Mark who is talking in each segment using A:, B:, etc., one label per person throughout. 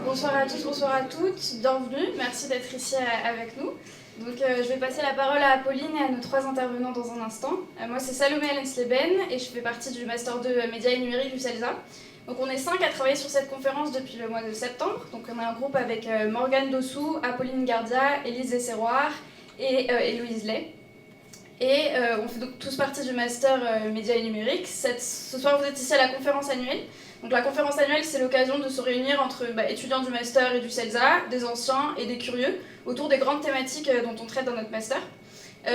A: Bonsoir à tous, bonsoir à toutes, bienvenue, merci d'être ici avec nous. Donc je vais passer la parole à Apolline et à nos trois intervenants dans un instant. Moi c'est Salomé Allensleben et je fais partie du Master 2 Médias et Numérique du CELSA. Donc on est 5 à travailler sur cette conférence depuis le mois de septembre. Donc on a un groupe avec Morgane Dossou, Apolline Gardia, Élise Desserroir et Héloïse Lay. Et on fait donc tous partie du Master Médias et Numérique. Ce soir vous êtes ici à la conférence annuelle. Donc la conférence annuelle, c'est l'occasion de se réunir entre étudiants du master et du CELSA, des anciens et des curieux, autour des grandes thématiques dont on traite dans notre master.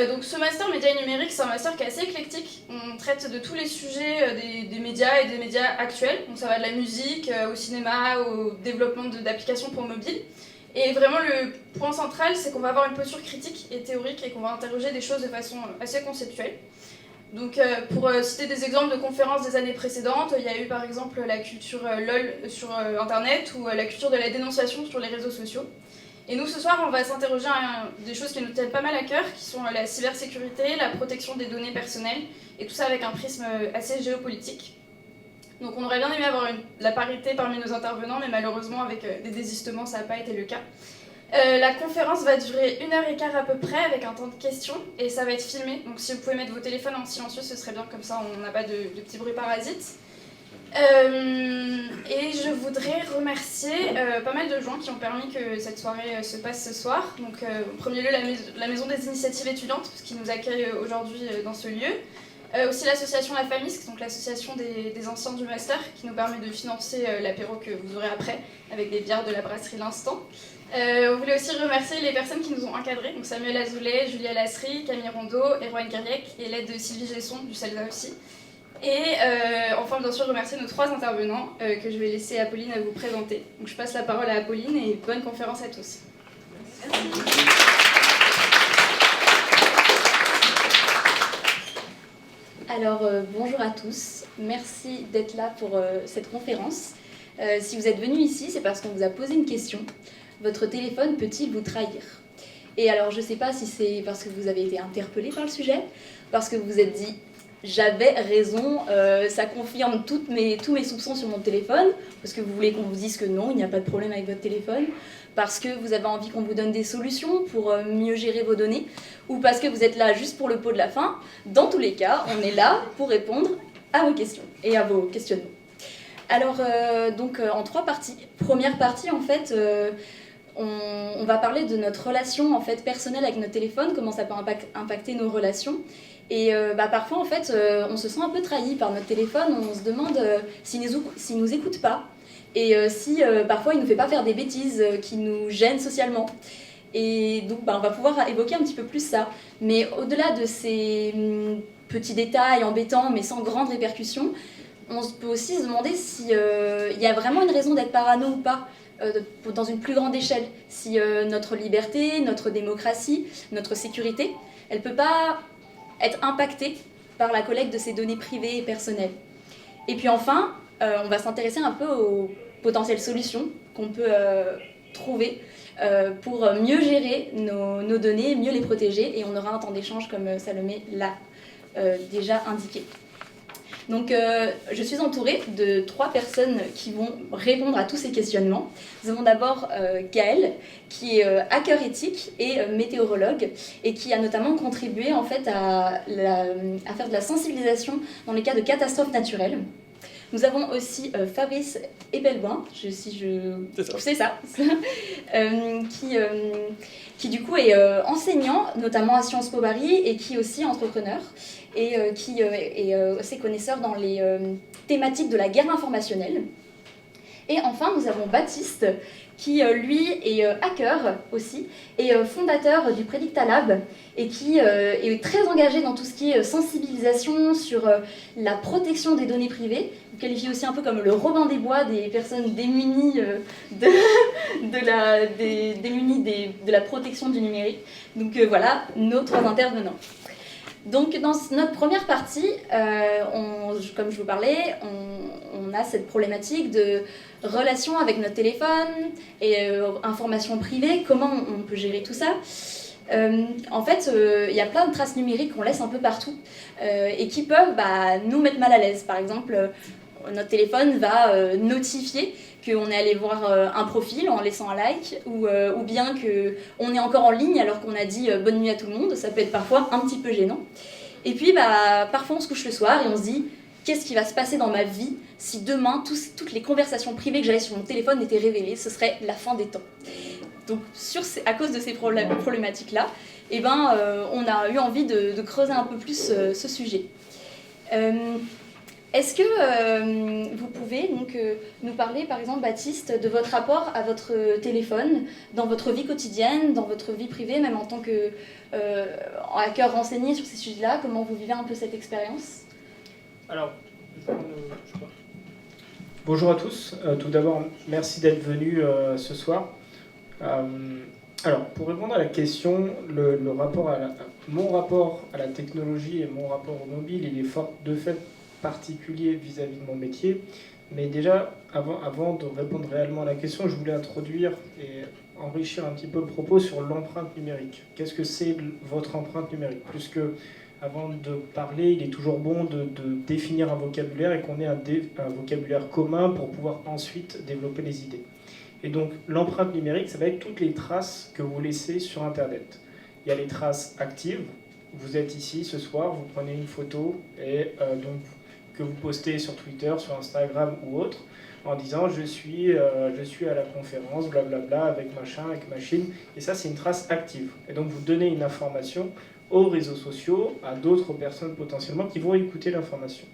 A: Donc ce master médias et numérique, c'est un master qui est assez éclectique. On traite de tous les sujets des médias et des médias actuels. Donc ça va de la musique au cinéma, au développement d'applications pour mobile. Et vraiment le point central, c'est qu'on va avoir une posture critique et théorique et qu'on va interroger des choses de façon assez conceptuelle. Donc pour citer des exemples de conférences des années précédentes, il y a eu par exemple la culture LOL sur internet ou la culture de la dénonciation sur les réseaux sociaux. Et nous ce soir on va s'interroger à des choses qui nous tiennent pas mal à cœur, qui sont la cybersécurité, la protection des données personnelles, et tout ça avec un prisme assez géopolitique. Donc on aurait bien aimé avoir la parité parmi nos intervenants, mais malheureusement avec des désistements ça n'a pas été le cas. La conférence va durer 1h15 à peu près avec un temps de questions et ça va être filmé. Donc si vous pouvez mettre vos téléphones en silencieux, ce serait bien, comme ça on n'a pas de petits bruits parasites. Et je voudrais remercier pas mal de gens qui ont permis que cette soirée se passe ce soir. Donc en premier lieu la Maison des Initiatives Étudiantes qui nous accueille aujourd'hui dans ce lieu. Aussi l'association La Famisque, donc l'association des anciens du master, qui nous permet de financer l'apéro que vous aurez après, avec des bières de la brasserie L'Instant. On voulait aussi remercier les personnes qui nous ont encadrés, donc Samuel Azoulay, Julia Lasserie, Camille Rondeau, Erwan Guerriec et l'aide de Sylvie Gesson du CELSA aussi. Et enfin bien sûr remercier nos trois intervenants que je vais laisser Apolline vous présenter. Donc je passe la parole à Apolline et bonne conférence à tous. Merci.
B: Alors bonjour à tous, merci d'être là pour cette conférence. Si vous êtes venus ici, c'est parce qu'on vous a posé une question. Votre téléphone peut-il vous trahir? Et alors je ne sais pas si c'est parce que vous avez été interpellé par le sujet, parce que vous vous êtes dit j'avais raison, ça confirme tous mes soupçons sur mon téléphone, parce que vous voulez qu'on vous dise que non, il n'y a pas de problème avec votre téléphone, parce que vous avez envie qu'on vous donne des solutions pour mieux gérer vos données, ou parce que vous êtes là juste pour le pot de la fin. Dans tous les cas, on est là pour répondre à vos questions et à vos questionnements. Alors, en 3 parties. Première partie, en fait, on va parler de notre relation en fait, personnelle avec notre téléphone, comment ça peut impacter nos relations. Et parfois, en fait, on se sent un peu trahi par notre téléphone, on se demande s'il nous écoute pas, et si parfois il nous fait pas faire des bêtises qui nous gênent socialement. Et donc on va pouvoir évoquer un petit peu plus ça. Mais au-delà de ces petits détails embêtants mais sans grande répercussion, on peut aussi se demander s'il y a vraiment une raison d'être parano ou pas dans une plus grande échelle. Si notre liberté, notre démocratie, notre sécurité, elle peut pas être impactée par la collecte de ces données privées et personnelles. Et puis enfin, on va s'intéresser un peu aux potentielles solutions qu'on peut trouver pour mieux gérer nos données, mieux les protéger, et on aura un temps d'échange comme Salomé l'a déjà indiqué. Donc je suis entourée de 3 personnes qui vont répondre à tous ces questionnements. Nous avons d'abord Gaëlle, qui est hacker éthique et météorologue, et qui a notamment contribué en fait, à faire de la sensibilisation dans les cas de catastrophes naturelles. Nous avons aussi Fabrice Ebelboin, c'est ça. Qui du coup est enseignant, notamment à Sciences Po Paris, et qui est aussi entrepreneur, et qui est aussi connaisseur dans les thématiques de la guerre informationnelle. Et enfin, nous avons Baptiste, qui lui est hacker aussi, et fondateur du Predictalab, et qui est très engagé dans tout ce qui est sensibilisation sur la protection des données privées. Vous qualifiez aussi un peu comme le Robin des Bois des personnes démunies de la protection du numérique. Donc voilà, nos 3 intervenants. Donc dans notre première partie, comme je vous parlais, on a cette problématique de relation avec notre téléphone et informations privées, comment on peut gérer tout ça. En fait, il y a plein de traces numériques qu'on laisse un peu partout et qui peuvent nous mettre mal à l'aise. Par exemple, notre téléphone va notifier qu'on est allé voir un profil en laissant un like, ou bien qu'on est encore en ligne alors qu'on a dit bonne nuit à tout le monde. Ça peut être parfois un petit peu gênant. Et puis parfois on se couche le soir et on se dit qu'est-ce qui va se passer dans ma vie si demain toutes les conversations privées que j'avais sur mon téléphone étaient révélées. Ce serait la fin des temps. Donc à cause de ces problématiques-là, on a eu envie de creuser un peu plus ce sujet. Est-ce que vous pouvez donc, nous parler, par exemple, Baptiste, de votre rapport à votre téléphone dans votre vie quotidienne, dans votre vie privée, même en tant que hacker renseigné sur ces sujets-là? Comment vous vivez un peu cette expérience?
C: Alors, bonjour à tous. Tout d'abord, merci d'être venus ce soir. Alors, pour répondre à la question, mon rapport à la technologie et mon rapport au mobile, il est fort de fait particulier vis-à-vis de mon métier. Mais déjà, avant de répondre réellement à la question, je voulais introduire et enrichir un petit peu le propos sur l'empreinte numérique. Qu'est-ce que c'est votre empreinte numérique? Plus que, avant de parler, il est toujours bon de définir un vocabulaire et qu'on ait un vocabulaire commun pour pouvoir ensuite développer les idées. Et donc, l'empreinte numérique, ça va être toutes les traces que vous laissez sur Internet. Il y a les traces actives. Vous êtes ici ce soir, vous prenez une photo et donc que vous postez sur Twitter, sur Instagram ou autre, en disant je suis à la conférence, blablabla, avec machin, avec machine. Et ça, c'est une trace active. Et donc, vous donnez une information aux réseaux sociaux, à d'autres personnes potentiellement qui vont écouter l'information.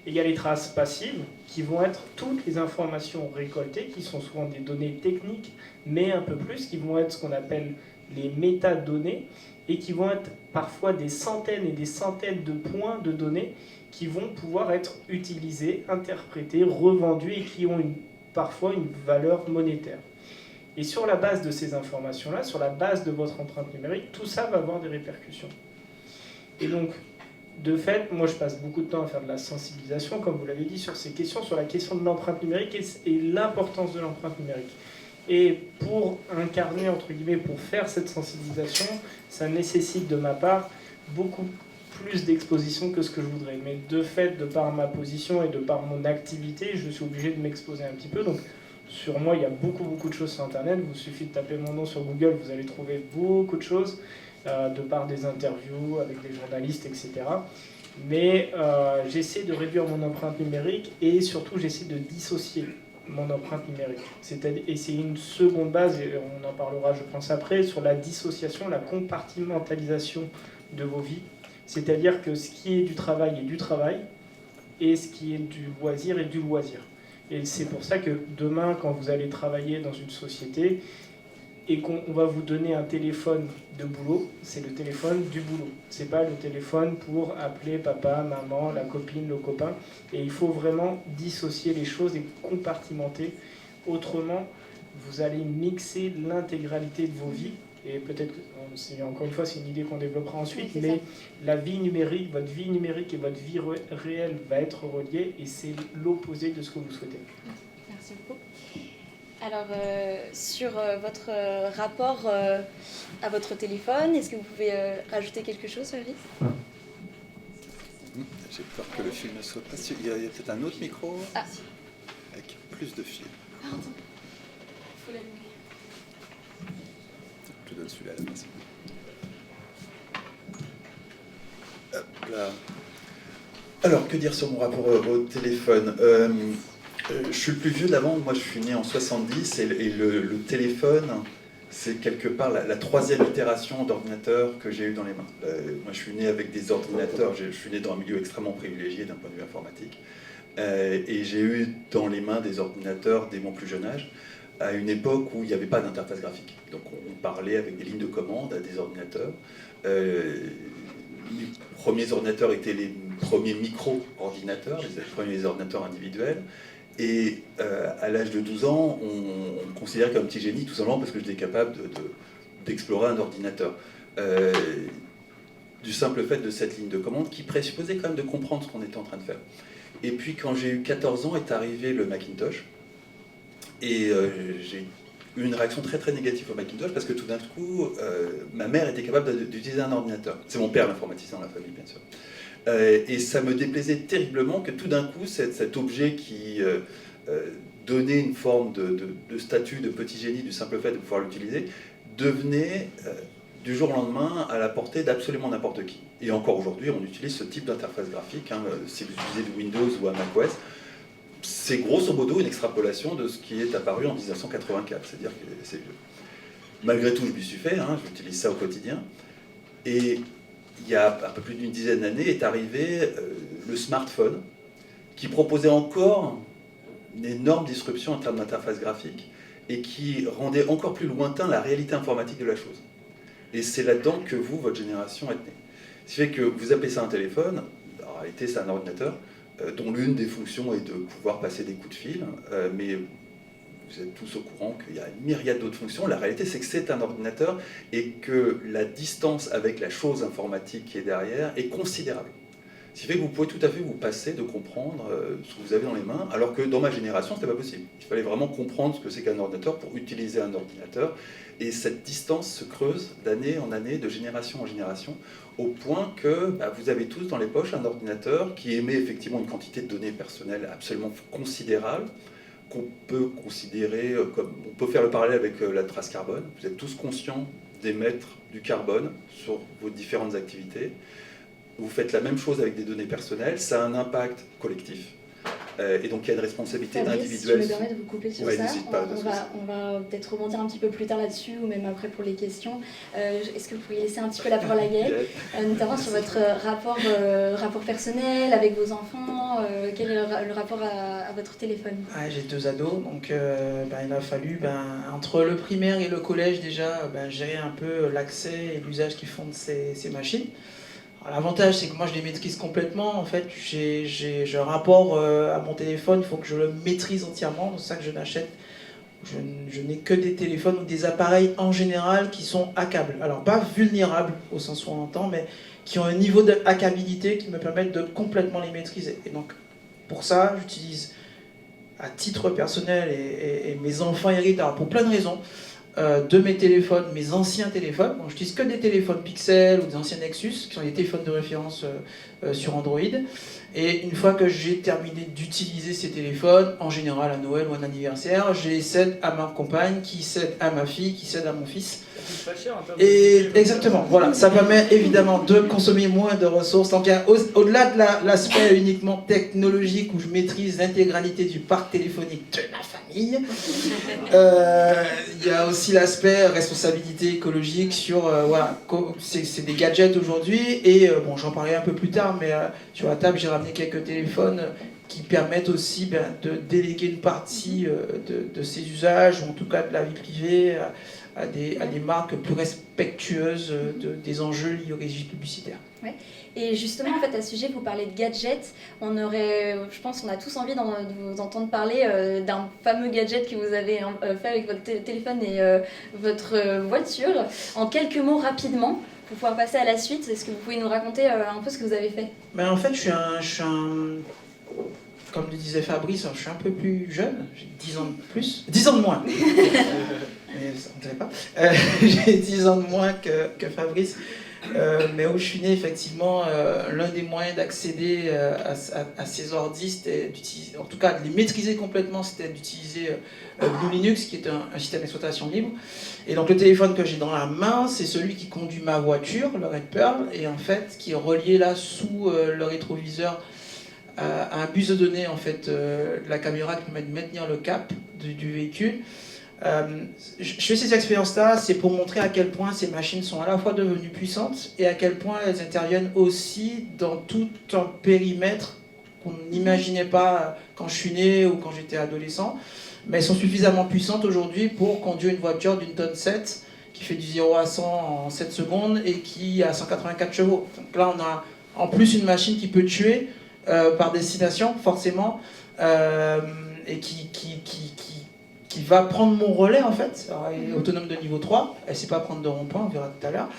C: Et il y a les traces passives qui vont être toutes les informations récoltées, qui sont souvent des données techniques, mais un peu plus, qui vont être ce qu'on appelle les métadonnées, et qui vont être parfois des centaines et des centaines de points de données qui vont pouvoir être utilisés, interprétés, revendus et qui ont parfois une valeur monétaire. Et sur la base de ces informations-là, sur la base de votre empreinte numérique, tout ça va avoir des répercussions. Et donc, de fait, moi je passe beaucoup de temps à faire de la sensibilisation, comme vous l'avez dit, sur ces questions, sur la question de l'empreinte numérique et l'importance de l'empreinte numérique. Et pour incarner, entre guillemets, pour faire cette sensibilisation, ça nécessite de ma part beaucoup plus d'exposition que ce que je voudrais. Mais de fait, de par ma position et de par mon activité, je suis obligé de m'exposer un petit peu. Donc sur moi, il y a beaucoup de choses sur Internet. Il vous suffit de taper mon nom sur Google, vous allez trouver beaucoup de choses, de par des interviews avec des journalistes, etc. Mais j'essaie de réduire mon empreinte numérique et surtout j'essaie de dissocier mon empreinte numérique. Et c'est une seconde base, et on en parlera je pense après, sur la dissociation, la compartimentalisation de vos vies. C'est-à-dire que ce qui est du travail est du travail, et ce qui est du loisir est du loisir. Et c'est pour ça que demain, quand vous allez travailler dans une société, et qu'on va vous donner un téléphone de boulot, c'est le téléphone du boulot. C'est pas le téléphone pour appeler papa, maman, la copine, le copain. Et il faut vraiment dissocier les choses et compartimenter. Autrement, vous allez mixer l'intégralité de vos vies. Et peut-être, encore une fois, c'est une idée qu'on développera ensuite, oui, mais la vie numérique, votre vie numérique et votre vie réelle va être reliée et c'est l'opposé de ce que vous souhaitez.
B: Merci beaucoup. Alors, sur votre rapport à votre téléphone, est-ce que vous pouvez rajouter quelque chose, Fabrice?
D: J'ai peur que le fil ne soit pas sûr. Il y a peut-être un autre micro avec plus de fil.
B: Pardon. Il faut l'allumer.
D: Je donne celui-là à la place. Hop là. Alors, que dire sur mon rapport au téléphone? Je suis le plus vieux d'avant. Moi, je suis né en 70 et le téléphone, c'est quelque part la troisième itération d'ordinateur que j'ai eu dans les mains. Moi, je suis né avec des ordinateurs. Je suis né dans un milieu extrêmement privilégié d'un point de vue informatique. Et j'ai eu dans les mains des ordinateurs dès mon plus jeune âge, à une époque où il n'y avait pas d'interface graphique. Donc on parlait avec des lignes de commande à des ordinateurs. Les premiers ordinateurs étaient les premiers micro-ordinateurs, les premiers ordinateurs individuels. Et à l'âge de 12 ans, on me considérait comme un petit génie, tout simplement parce que j'étais capable d'explorer un ordinateur. Du simple fait de cette ligne de commande qui présupposait quand même de comprendre ce qu'on était en train de faire. Et puis quand j'ai eu 14 ans est arrivé le Macintosh. Et j'ai eu une réaction très très négative au Macintosh parce que tout d'un coup, ma mère était capable d'utiliser un ordinateur. C'est mon père l'informaticien dans la famille, bien sûr. Et ça me déplaisait terriblement que tout d'un coup, cet objet donner une forme de statut de petit génie du simple fait de pouvoir l'utiliser, devenait du jour au lendemain à la portée d'absolument n'importe qui. Et encore aujourd'hui, on utilise ce type d'interface graphique, hein, si vous utilisez du Windows ou un macOS. C'est grosso modo une extrapolation de ce qui est apparu en 1984, c'est-à-dire que c'est vieux. Malgré tout, je m'y suis fait, hein, j'utilise ça au quotidien. Et il y a un peu plus d'une dizaine d'années est arrivé le smartphone, qui proposait encore une énorme disruption en termes d'interface graphique et qui rendait encore plus lointain la réalité informatique de la chose. Et c'est là-dedans que vous, votre génération, êtes née. Ce qui fait que vous appelez ça un téléphone, en réalité c'est un ordinateur, dont l'une des fonctions est de pouvoir passer des coups de fil, mais vous êtes tous au courant qu'il y a une myriade d'autres fonctions. La réalité, c'est que c'est un ordinateur et que la distance avec la chose informatique qui est derrière est considérable. Ce qui fait que vous pouvez tout à fait vous passer de comprendre ce que vous avez dans les mains, alors que dans ma génération, ce n'était pas possible. Il fallait vraiment comprendre ce que c'est qu'un ordinateur pour utiliser un ordinateur. Et cette distance se creuse d'année en année, de génération en génération, au point que vous avez tous dans les poches un ordinateur qui émet effectivement une quantité de données personnelles absolument considérable, qu'on peut considérer comme... On peut faire le parallèle avec la trace carbone. Vous êtes tous conscients d'émettre du carbone sur vos différentes activités. Vous faites la même chose avec des données personnelles, ça a un impact collectif. Et donc il y a une responsabilité individuelle.
B: Si je me permets de vous couper sur ça, on va peut-être rebondir un petit peu plus tard là-dessus, ou même après pour les questions. Est-ce que vous pourriez laisser un petit peu la parole à Gaël, notamment sur votre rapport personnel avec vos enfants, quel est le rapport à votre téléphone?
E: J'ai 2 ados, donc il a fallu, entre le primaire et le collège déjà, gérer un peu l'accès et l'usage qu'ils font de ces machines. L'avantage, c'est que moi, je les maîtrise complètement. En fait, j'ai un rapport à mon téléphone, il faut que je le maîtrise entièrement. C'est ça que je n'achète. Je n'ai que des téléphones ou des appareils en général qui sont hackables. Alors, pas vulnérables au sens où on entend, mais qui ont un niveau de hackabilité qui me permettent de complètement les maîtriser. Et donc, pour ça, j'utilise à titre personnel et mes enfants héritent, alors pour plein de raisons, de mes téléphones, mes anciens téléphones. Bon, je n'utilise que des téléphones Pixel ou des anciens Nexus, qui sont des téléphones de référence sur Android. Et une fois que j'ai terminé d'utiliser ces téléphones, en général à Noël ou à un anniversaire, je les cède à ma compagne, qui cède à ma fille, qui cède à mon fils.
C: Ça coûte pas cher en termes
E: Et exactement, voilà, ça permet évidemment de consommer moins de ressources. Donc au-delà de l'aspect uniquement technologique où je maîtrise l'intégralité du parc téléphonique de ma famille, il y a aussi l'aspect responsabilité écologique sur, c'est des gadgets aujourd'hui et bon, j'en parlerai un peu plus tard, mais sur la table j'ai ramené quelques téléphones qui permettent aussi de déléguer une partie de ces usages, ou en tout cas de la vie privée, à des marques plus respectueuses des enjeux liés aux régies publicitaires.
B: Ouais. Et justement, en fait, à ce sujet, vous parlez de gadgets. Je pense qu'on a tous envie de vous entendre parler d'un fameux gadget que vous avez fait avec votre téléphone et votre voiture. En quelques mots, rapidement, pour pouvoir passer à la suite, est-ce que vous pouvez nous raconter un peu ce que vous avez fait?
E: En fait, je suis un comme le disait Fabrice, je suis un peu plus jeune, j'ai 10 ans de plus, 10 ans de moins. Mais ça ne savait pas. J'ai 10 ans de moins que Fabrice. Mais où je suis né, effectivement, l'un des moyens d'accéder à ces ordis, c'était d'utiliser, en tout cas de les maîtriser complètement, c'était d'utiliser GNU Linux, qui est un système d'exploitation libre. Et donc le téléphone que j'ai dans la main, c'est celui qui conduit ma voiture, le Red Pearl, et en fait qui est relié là sous le rétroviseur à un bus de données, en fait, la caméra qui permet de maintenir le cap du véhicule. Je fais ces expériences-là, c'est pour montrer à quel point ces machines sont à la fois devenues puissantes et à quel point elles interviennent aussi dans tout un périmètre qu'on n'imaginait pas quand je suis né ou quand j'étais adolescent. Mais elles sont suffisamment puissantes aujourd'hui pour conduire une voiture d'une tonne 7 qui fait du 0 à 100 en 7 secondes et qui a 184 chevaux. Donc là, on a en plus une machine qui peut tuer par destination, forcément, et qui va prendre mon relais, en fait. Alors, elle est autonome de niveau 3, elle ne sait pas prendre de rond-point, on verra tout à l'heure.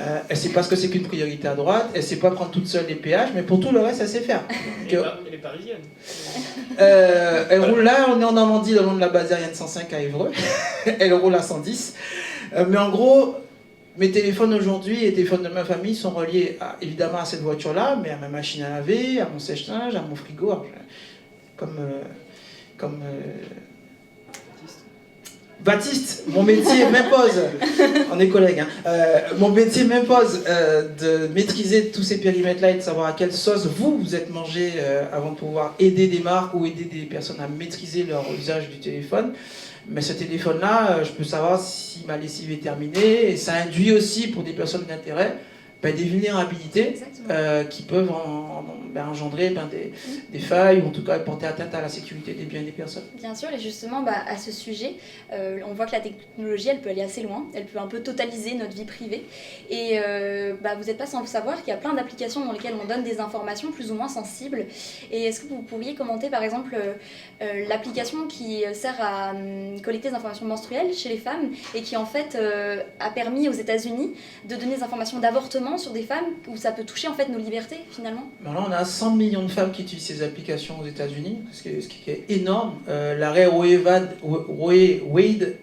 E: Elle ne sait pas ce que c'est qu'une priorité à droite, elle ne sait pas prendre toute seule les péages, mais pour tout le reste, elle sait faire.
C: Elle est parisienne.
E: Elle roule là, on est en Normandie, le long de la base aérienne 105 à Évreux. Elle roule à 110. Mais en gros, mes téléphones aujourd'hui et les téléphones de ma famille sont reliés évidemment à cette voiture-là, mais à ma machine à laver, à mon sèche-linge, à mon frigo. Alors, comme Baptiste, mon métier m'impose, on est collègues, hein, mon métier m'impose de maîtriser tous ces périmètres-là et de savoir à quelle sauce vous êtes mangé avant de pouvoir aider des marques ou aider des personnes à maîtriser leur usage du téléphone. Mais ce téléphone-là, je peux savoir si ma lessive est terminée, et ça induit aussi pour des personnes d'intérêt des vulnérabilités qui peuvent engendrer des failles ou en tout cas porter atteinte à la sécurité des biens et des personnes.
B: Bien sûr, et justement à ce sujet, on voit que la technologie elle peut aller assez loin, elle peut un peu totaliser notre vie privée et vous n'êtes pas sans savoir qu'il y a plein d'applications dans lesquelles on donne des informations plus ou moins sensibles. Et est-ce que vous pourriez commenter par exemple l'application qui sert à collecter des informations menstruelles chez les femmes et qui en fait a permis aux États-Unis de donner des informations d'avortement sur des femmes où ça peut toucher en fait nos libertés finalement?
E: Alors là, on a 100 millions de femmes qui utilisent ces applications aux États-Unis, ce qui est énorme. L'arrêt Roe-Wade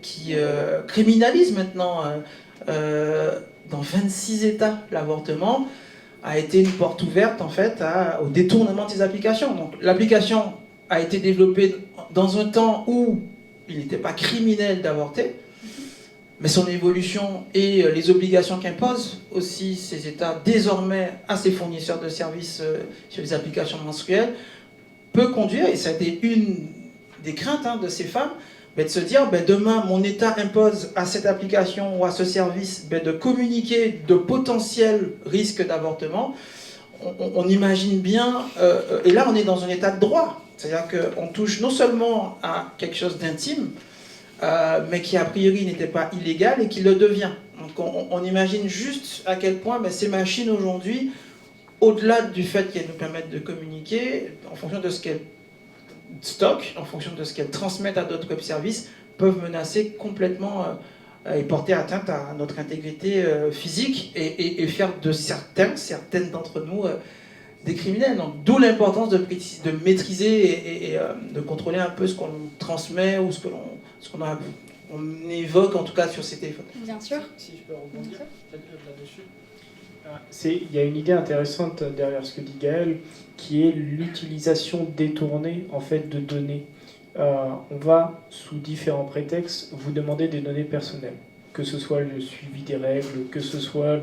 E: qui criminalise maintenant dans 26 États l'avortement a été une porte ouverte en fait au détournement de ces applications. Donc l'application a été développée dans un temps où il n'était pas criminel d'avorter. Mais son évolution et les obligations qu'imposent aussi ces États désormais à ces fournisseurs de services sur les applications menstruelles peut conduire, et ça a été une des craintes de ces femmes, de se dire demain mon État impose à cette application ou à ce service de communiquer de potentiels risques d'avortement. On imagine bien, et là on est dans un état de droit, c'est-à-dire qu'on touche non seulement à quelque chose d'intime, mais qui a priori n'était pas illégal et qui le devient. Donc on imagine juste à quel point ces machines aujourd'hui, au-delà du fait qu'elles nous permettent de communiquer, en fonction de ce qu'elles stockent, en fonction de ce qu'elles transmettent à d'autres web services, peuvent menacer complètement et porter atteinte à notre intégrité physique et faire de certaines d'entre nous des criminels. Donc d'où l'importance de maîtriser et de contrôler un peu ce qu'on transmet ou ce qu'on évoque en tout cas sur ces téléphones.
B: Bien sûr.
C: Si je peux rebondir là-dessus. Il y a une idée intéressante derrière ce que dit Gaël, qui est l'utilisation détournée en fait de données. On va, sous différents prétextes, vous demander des données personnelles, que ce soit le suivi des règles, que ce soit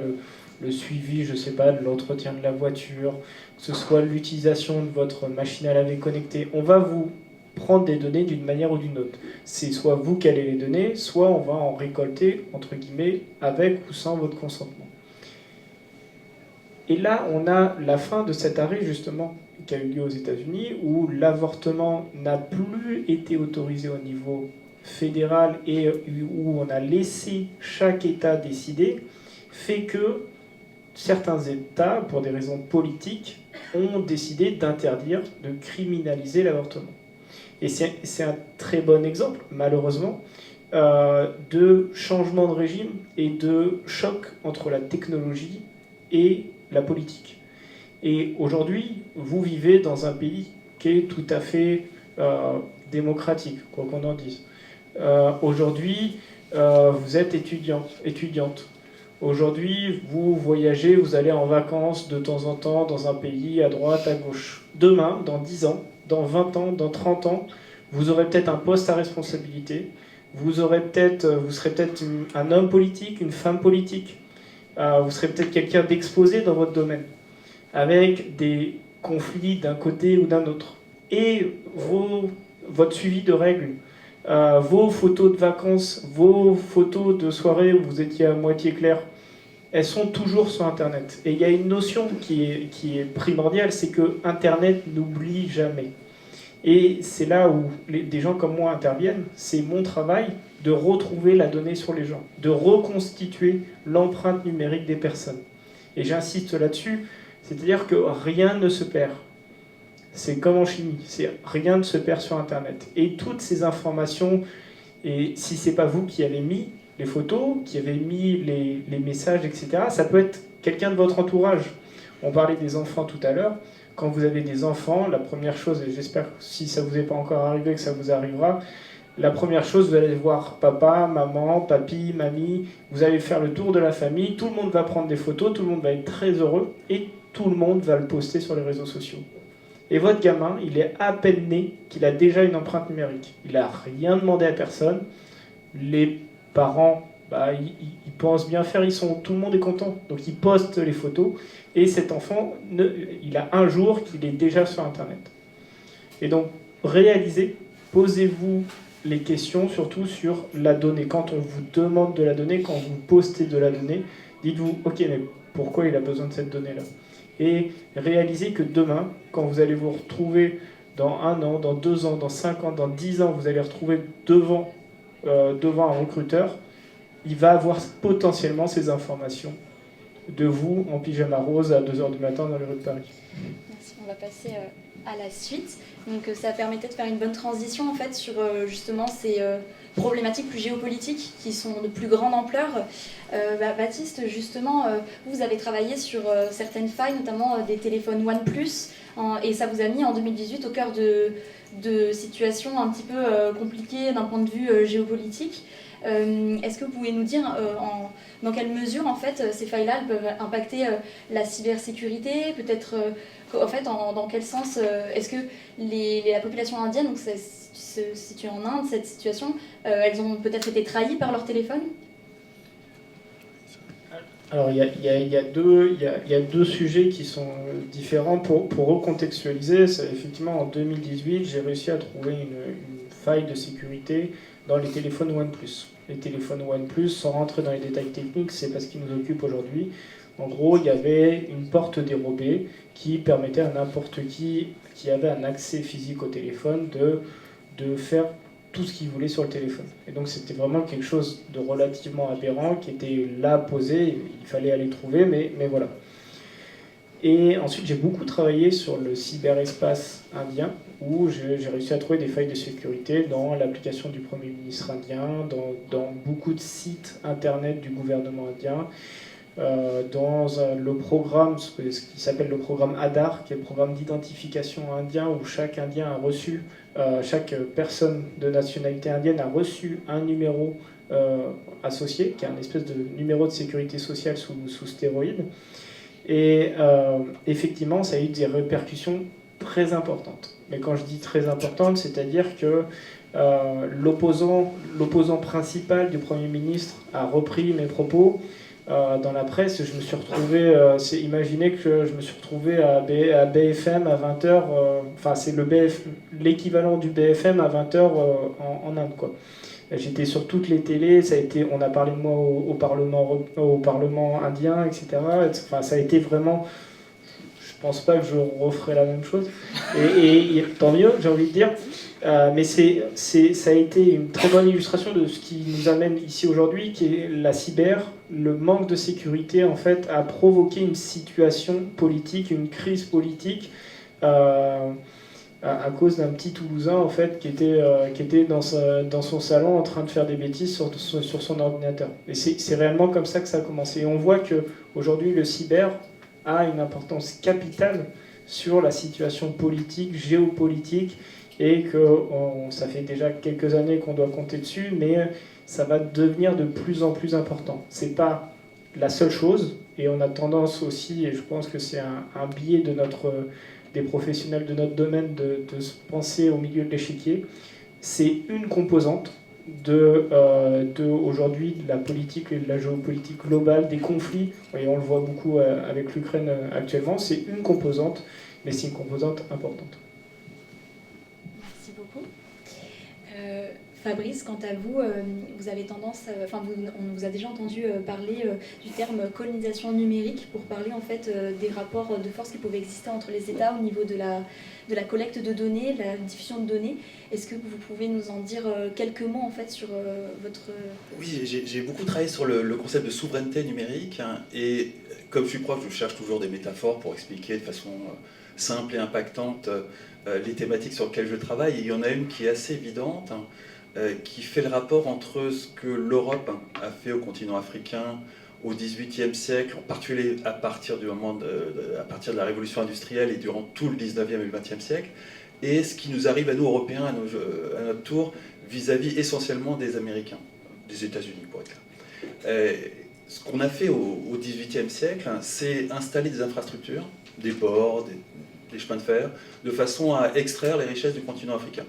C: le suivi, je sais pas, de l'entretien de la voiture, que ce soit l'utilisation de votre machine à laver connectée. On va vous prendre des données d'une manière ou d'une autre. C'est soit vous qui allez les donner, soit on va en récolter, entre guillemets, avec ou sans votre consentement. Et là, on a la fin de cet arrêt, justement, qui a eu lieu aux États-Unis, où l'avortement n'a plus été autorisé au niveau fédéral et où on a laissé chaque État décider, fait que certains États, pour des raisons politiques, ont décidé d'interdire, de criminaliser l'avortement. Et c'est un très bon exemple, malheureusement, de changement de régime et de choc entre la technologie et la politique. Et aujourd'hui, vous vivez dans un pays qui est tout à fait démocratique, quoi qu'on en dise. Aujourd'hui, vous êtes étudiante. Aujourd'hui, vous voyagez, vous allez en vacances de temps en temps dans un pays à droite, à gauche. Demain, dans 10 ans, dans 20 ans, dans 30 ans, vous aurez peut-être un poste à responsabilité, vous serez peut-être un homme politique, une femme politique, vous serez peut-être quelqu'un d'exposé dans votre domaine, avec des conflits d'un côté ou d'un autre. Et votre suivi de règles, vos photos de vacances, vos photos de soirée où vous étiez à moitié clair, elles sont toujours sur Internet. Et il y a une notion qui est primordiale, c'est que Internet n'oublie jamais. Et c'est là où des gens comme moi interviennent. C'est mon travail de retrouver la donnée sur les gens, de reconstituer l'empreinte numérique des personnes. Et j'insiste là-dessus, c'est-à-dire que rien ne se perd. C'est comme en chimie, rien ne se perd sur Internet. Et toutes ces informations, et si c'est pas vous qui avez mis les photos, qui avez mis les messages, etc., ça peut être quelqu'un de votre entourage. On parlait des enfants tout à l'heure. Quand vous avez des enfants, la première chose, et j'espère que si ça vous est pas encore arrivé, que ça vous arrivera, la première chose, vous allez voir papa, maman, papy, mamie, vous allez faire le tour de la famille, tout le monde va prendre des photos, tout le monde va être très heureux, et tout le monde va le poster sur les réseaux sociaux. Et votre gamin, il est à peine né qu'il a déjà une empreinte numérique. Il n'a rien demandé à personne. les parents, ils pensent bien faire, tout le monde est content, donc ils postent les photos, et cet enfant, il a un jour qu'il est déjà sur Internet. Et donc, posez-vous les questions, surtout sur la donnée. Quand on vous demande de la donnée, quand vous postez de la donnée, dites-vous, ok, mais pourquoi il a besoin de cette donnée-là? Et réalisez que demain, quand vous allez vous retrouver dans 1 an, dans 2 ans, dans 5 ans, dans 10 ans, vous allez retrouver devant un recruteur, il va avoir potentiellement ces informations de vous en pyjama rose à 2h du matin dans les rues de Paris.
B: Merci, on va passer à la suite. Donc ça permettait de faire une bonne transition en fait sur justement ces problématiques plus géopolitiques qui sont de plus grande ampleur. Baptiste, justement, vous avez travaillé sur certaines failles, notamment des téléphones OnePlus, et ça vous a mis en 2018 au cœur de situations un petit peu compliquées d'un point de vue géopolitique. Est-ce que vous pouvez nous dire dans quelle mesure en fait ces failles-là peuvent impacter la cybersécurité, peut-être en fait dans quel sens est-ce que la population indienne, donc ça se situe en Inde, cette situation, elles ont peut-être été trahies par leur téléphone?
C: Alors il y a deux sujets qui sont différents pour recontextualiser. Effectivement, en 2018, j'ai réussi à trouver une faille de sécurité dans les téléphones OnePlus. Les téléphones OnePlus, sans rentrer dans les détails techniques, c'est parce qu'ils nous occupent aujourd'hui. En gros, il y avait une porte dérobée qui permettait à n'importe qui avait un accès physique au téléphone de faire tout ce qu'il voulait sur le téléphone. Et donc c'était vraiment quelque chose de relativement aberrant qui était là posé, il fallait aller trouver, mais voilà. Et ensuite j'ai beaucoup travaillé sur le cyberespace indien, où j'ai réussi à trouver des failles de sécurité dans l'application du Premier ministre indien, dans beaucoup de sites internet du gouvernement indien, dans le programme, ce qui s'appelle le programme Aadhaar, qui est le programme d'identification indien, où chaque Indien a reçu, chaque personne de nationalité indienne a reçu un numéro associé, qui est un espèce de numéro de sécurité sociale sous stéroïdes. Et effectivement, ça a eu des répercussions très importantes. Mais quand je dis très importantes, c'est-à-dire que l'opposant principal du Premier ministre a repris mes propos dans la presse. Je me suis retrouvé, imaginez que je me suis retrouvé à BFM à 20h, enfin c'est l'équivalent du BFM à 20h en Inde, quoi. J'étais sur toutes les télés, on a parlé de moi au Parlement indien, etc. Enfin, ça a été vraiment... Je pense pas que je referai la même chose. Et tant mieux, j'ai envie de dire. Mais ça a été une très bonne illustration de ce qui nous amène ici aujourd'hui, qui est la cyber. Le manque de sécurité, en fait, a provoqué une situation politique, une crise politique, à cause d'un petit Toulousain en fait qui était dans son salon en train de faire des bêtises sur son ordinateur. Et c'est réellement comme ça que ça a commencé. Et on voit qu'aujourd'hui le cyber a une importance capitale sur la situation politique, géopolitique, et que ça fait déjà quelques années qu'on doit compter dessus, mais ça va devenir de plus en plus important. C'est pas la seule chose, et on a tendance aussi, et je pense que c'est un biais des professionnels de notre domaine de se penser au milieu de l'échiquier. C'est une composante aujourd'hui de la politique et de la géopolitique globale, des conflits, et on le voit beaucoup avec l'Ukraine actuellement. C'est une composante, mais c'est une composante importante.
B: Merci beaucoup. Fabrice, quant à vous, vous avez tendance, on vous a déjà entendu parler du terme colonisation numérique pour parler en fait des rapports de force qui pouvaient exister entre les États au niveau de la collecte de données, de la diffusion de données. Est-ce que vous pouvez nous en dire quelques mots en fait sur votre...
D: Oui, j'ai beaucoup travaillé sur le concept de souveraineté numérique, hein, et comme je suis prof, je cherche toujours des métaphores pour expliquer de façon simple et impactante les thématiques sur lesquelles je travaille. Et il y en a une qui est assez évidente, hein, qui fait le rapport entre ce que l'Europe a fait au continent africain au XVIIIe siècle, en particulier à partir de la révolution industrielle et durant tout le XIXe et le XXe siècle, et ce qui nous arrive à nous, Européens, à notre tour, vis-à-vis essentiellement des Américains, des États-Unis pour être clair. Ce qu'on a fait au XVIIIe siècle, c'est installer des infrastructures, des ports, des chemins de fer, de façon à extraire les richesses du continent africain,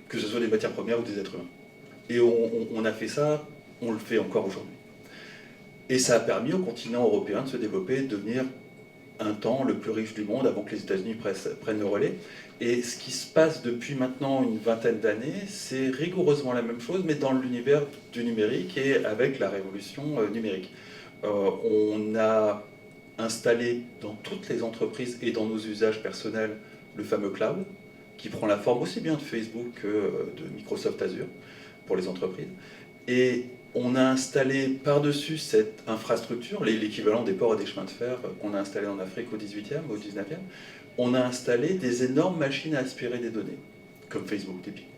D: que ce soit des matières premières ou des êtres humains. Et on a fait ça, on le fait encore aujourd'hui. Et ça a permis au continent européen de se développer, de devenir un temps le plus riche du monde avant que les États-Unis prennent le relais. Et ce qui se passe depuis maintenant une vingtaine d'années, c'est rigoureusement la même chose, mais dans l'univers du numérique et avec la révolution numérique. On a installé dans toutes les entreprises et dans nos usages personnels le fameux cloud, qui prend la forme aussi bien de Facebook que de Microsoft Azure pour les entreprises. Et on a installé par-dessus cette infrastructure, l'équivalent des ports et des chemins de fer qu'on a installés en Afrique au 18e, au 19e, on a installé des énormes machines à aspirer des données, comme Facebook typiquement.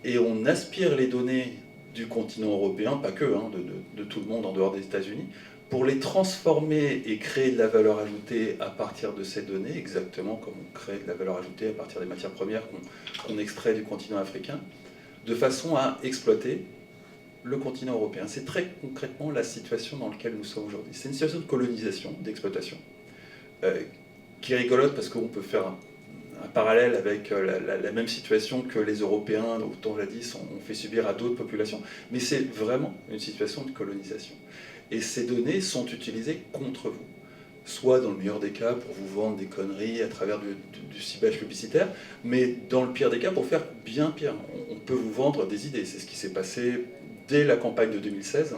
D: Et on aspire les données du continent européen, pas que, de tout le monde en dehors des États-Unis, pour les transformer et créer de la valeur ajoutée à partir de ces données, exactement comme on crée de la valeur ajoutée à partir des matières premières qu'on extrait du continent africain, de façon à exploiter le continent européen. C'est très concrètement la situation dans laquelle nous sommes aujourd'hui. C'est une situation de colonisation, d'exploitation, qui est rigolote parce qu'on peut faire un parallèle avec la même situation que les Européens, autant jadis, ont fait subir à d'autres populations. Mais c'est vraiment une situation de colonisation. Et ces données sont utilisées contre vous, soit dans le meilleur des cas pour vous vendre des conneries à travers du ciblage publicitaire, mais dans le pire des cas pour faire bien pire. On peut vous vendre des idées. C'est ce qui s'est passé dès la campagne de 2016,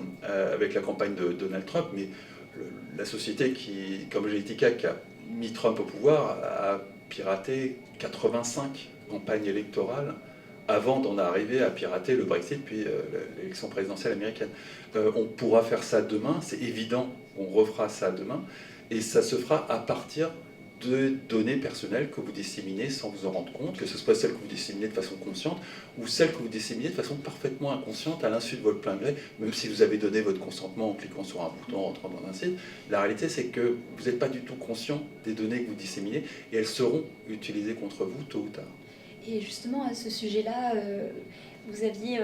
D: avec la campagne de Donald Trump, mais la société qui, comme Genetica, qui a mis Trump au pouvoir, a piraté 85 campagnes électorales avant d'en arriver à pirater le Brexit puis l'élection présidentielle américaine. On pourra faire ça demain, c'est évident, on refera ça demain, et ça se fera à partir de données personnelles que vous disséminez sans vous en rendre compte, que ce soit celles que vous disséminez de façon consciente ou celles que vous disséminez de façon parfaitement inconsciente à l'insu de votre plein gré, même si vous avez donné votre consentement en cliquant sur un bouton, en rentrant dans un site. La réalité, c'est que vous n'êtes pas du tout conscient des données que vous disséminez et elles seront utilisées contre vous tôt ou tard.
B: Et justement, à ce sujet-là, vous aviez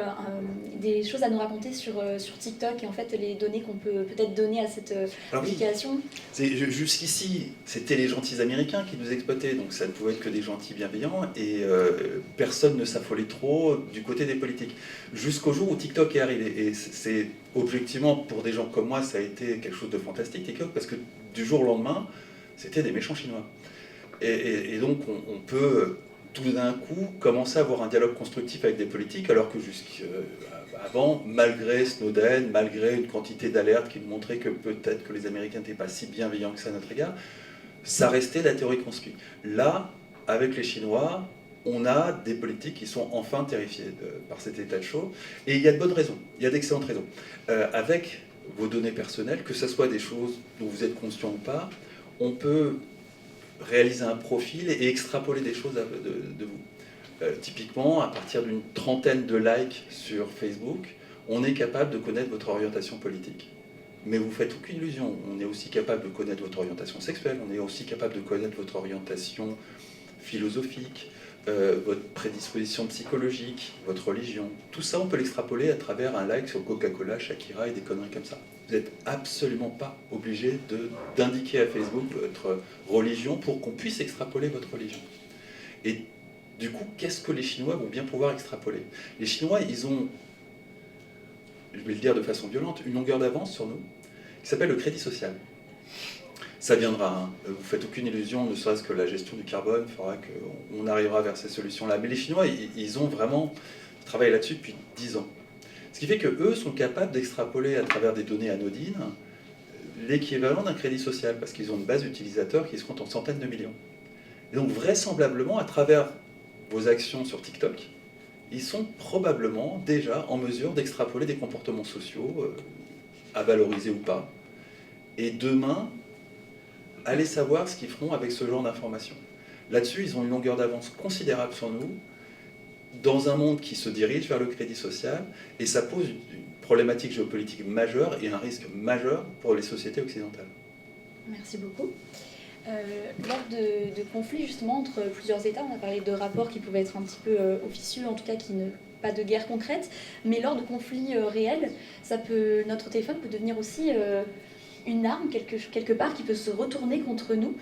B: des choses à nous raconter sur TikTok et en fait les données qu'on peut peut-être donner à cette application.
D: Jusqu'ici, c'était les gentils Américains qui nous exploitaient, donc ça ne pouvait être que des gentils bienveillants et personne ne s'affolait trop du côté des politiques. Jusqu'au jour où TikTok est arrivé. Et c'est objectivement, pour des gens comme moi, ça a été quelque chose de fantastique, TikTok, parce que du jour au lendemain, c'était des méchants chinois. Et donc on peut tout d'un coup commencer à avoir un dialogue constructif avec des politiques, alors que jusqu'avant, malgré Snowden, malgré une quantité d'alertes qui nous montraient que peut-être que les Américains n'étaient pas si bienveillants que ça à notre égard, ça restait la théorie conspire. Là, avec les Chinois, on a des politiques qui sont enfin terrifiés par cet état de choses, et il y a de bonnes raisons, il y a d'excellentes raisons. Avec vos données personnelles, que ce soit des choses dont vous êtes conscient ou pas, on peut réaliser un profil et extrapoler des choses de vous. Typiquement, à partir d'une trentaine de likes sur Facebook, on est capable de connaître votre orientation politique. Mais vous ne faites aucune illusion, on est aussi capable de connaître votre orientation sexuelle, on est aussi capable de connaître votre orientation philosophique, votre prédisposition psychologique, votre religion. Tout ça, on peut l'extrapoler à travers un like sur Coca-Cola, Shakira et des conneries comme ça. Vous n'êtes absolument pas obligé d'indiquer à Facebook votre religion pour qu'on puisse extrapoler votre religion. Et du coup, qu'est-ce que les Chinois vont bien pouvoir extrapoler? Les Chinois, ils ont, je vais le dire de façon violente, une longueur d'avance sur nous qui s'appelle le crédit social. Ça viendra, hein. Vous ne faites aucune illusion, ne serait-ce que la gestion du carbone fera qu'on arrivera vers ces solutions-là. Mais les Chinois, ils ont vraiment travaillé là-dessus depuis 10 ans. Ce qui fait qu'eux sont capables d'extrapoler à travers des données anodines l'équivalent d'un crédit social, parce qu'ils ont une base d'utilisateurs qui se compte en centaines de millions. Et donc vraisemblablement, à travers vos actions sur TikTok, ils sont probablement déjà en mesure d'extrapoler des comportements sociaux, à valoriser ou pas. Et demain, allez savoir ce qu'ils feront avec ce genre d'informations. Là-dessus, ils ont une longueur d'avance considérable sur nous, dans un monde qui se dirige vers le crédit social, et ça pose une problématique géopolitique majeure et un risque majeur pour les sociétés occidentales.
B: Merci beaucoup. Lors de conflits justement entre plusieurs États, on a parlé de rapports qui pouvaient être un petit peu officieux, en tout cas qui ne pas de guerre concrète, mais lors de conflits réels, notre téléphone peut devenir aussi une arme quelque part qui peut se retourner contre nous.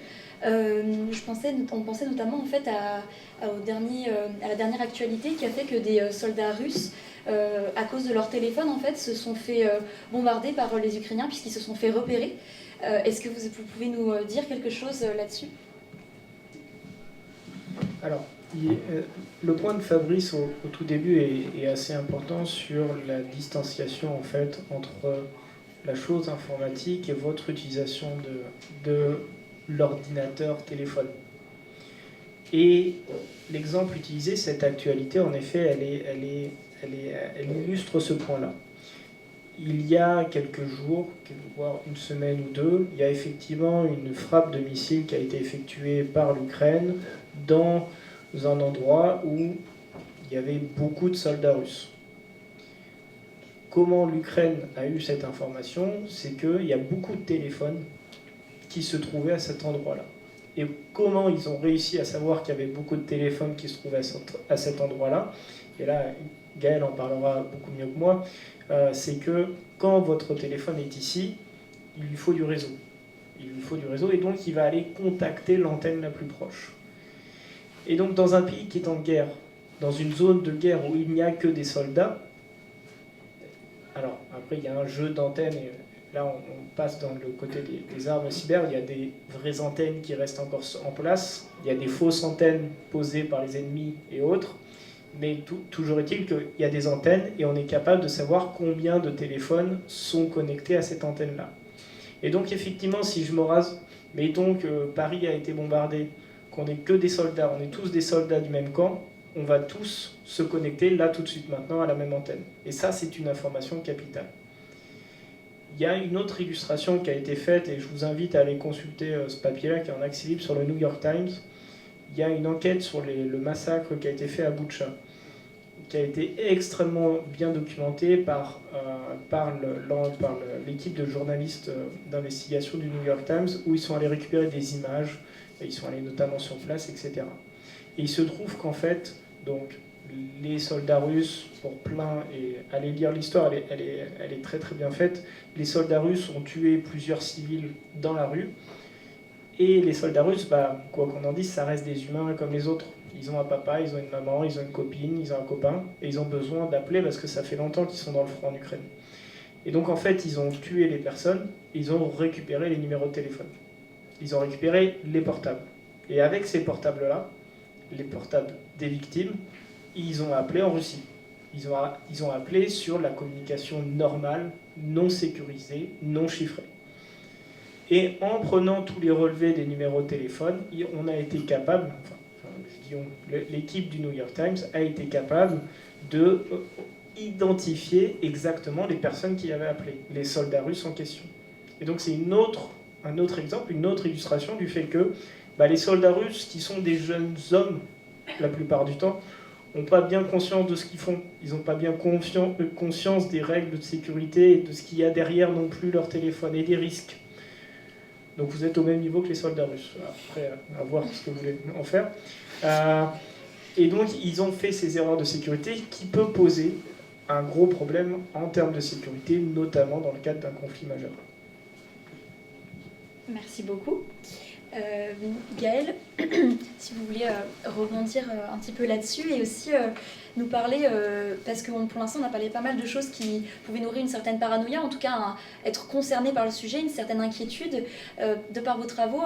B: On pensait notamment en fait à la dernière actualité qui a fait que des soldats russes, à cause de leur téléphone, en fait, se sont fait bombarder par les Ukrainiens puisqu'ils se sont fait repérer. Est-ce que vous pouvez nous dire quelque chose là-dessus ?
C: Alors, le point de Fabrice au tout début est assez important sur la distanciation en fait entre la chose informatique et votre utilisation de l'ordinateur téléphone. Et l'exemple utilisé, cette actualité, en effet, elle illustre ce point-là. Il y a quelques jours, voire une semaine ou deux, il y a effectivement une frappe de missile qui a été effectuée par l'Ukraine dans un endroit où il y avait beaucoup de soldats russes. Comment l'Ukraine a eu cette information? C'est qu'il y a beaucoup de téléphones qui se trouvaient à cet endroit-là. Et comment ils ont réussi à savoir qu'il y avait beaucoup de téléphones qui se trouvaient à cet endroit-là? Et là, Gaël en parlera beaucoup mieux que moi. C'est que quand votre téléphone est ici, il lui faut du réseau. Il lui faut du réseau et donc il va aller contacter l'antenne la plus proche. Et donc dans un pays qui est en guerre, dans une zone de guerre où il n'y a que des soldats, alors après il y a un jeu d'antennes, et là on passe dans le côté des armes cyber, il y a des vraies antennes qui restent encore en place, il y a des fausses antennes posées par les ennemis et autres, mais toujours est-il qu'il y a des antennes et on est capable de savoir combien de téléphones sont connectés à cette antenne-là. Et donc effectivement, si je me rase, mettons que Paris a été bombardé, qu'on n'est que des soldats, on est tous des soldats du même camp, on va tous se connecter là tout de suite maintenant à la même antenne. Et ça, c'est une information capitale. Il y a une autre illustration qui a été faite, et je vous invite à aller consulter ce papier-là qui est en accès libre sur le New York Times. Il y a une enquête sur le massacre qui a été fait à Boutcha, qui a été extrêmement bien documenté par l'équipe de journalistes d'investigation du New York Times, où ils sont allés récupérer des images, et ils sont allés notamment sur place, etc. Et il se trouve qu'en fait, donc, les soldats russes, pour plein, et allez lire l'histoire, elle est très très bien faite, les soldats russes ont tué plusieurs civils dans la rue, et les soldats russes, quoi qu'on en dise, ça reste des humains comme les autres. Ils ont un papa, ils ont une maman, ils ont une copine, ils ont un copain, et ils ont besoin d'appeler parce que ça fait longtemps qu'ils sont dans le front en Ukraine. Et donc en fait, ils ont tué les personnes, ils ont récupéré les numéros de téléphone. Ils ont récupéré les portables. Et avec ces portables-là, les portables des victimes, ils ont appelé en Russie. Ils ont appelé sur la communication normale, non sécurisée, non chiffrée. Et en prenant tous les relevés des numéros de téléphone, on a été capable, l'équipe du New York Times a été capable de identifier exactement les personnes qui avaient appelé, les soldats russes en question. Et donc c'est un autre exemple, une autre illustration du fait que les soldats russes, qui sont des jeunes hommes la plupart du temps, n'ont pas bien conscience de ce qu'ils font. Ils n'ont pas bien conscience des règles de sécurité et de ce qu'il y a derrière non plus leur téléphone et des risques. Donc vous êtes au même niveau que les soldats russes. Après, à voir ce que vous voulez en faire. Et donc ils ont fait ces erreurs de sécurité qui peuvent poser un gros problème en termes de sécurité, notamment dans le cadre d'un conflit majeur.
B: Merci beaucoup. Gaël, si vous voulez rebondir un petit peu là-dessus et aussi nous parler, parce que pour l'instant on a parlé pas mal de choses qui pouvaient nourrir une certaine paranoïa, en tout cas être concerné par le sujet, une certaine inquiétude. De par vos travaux,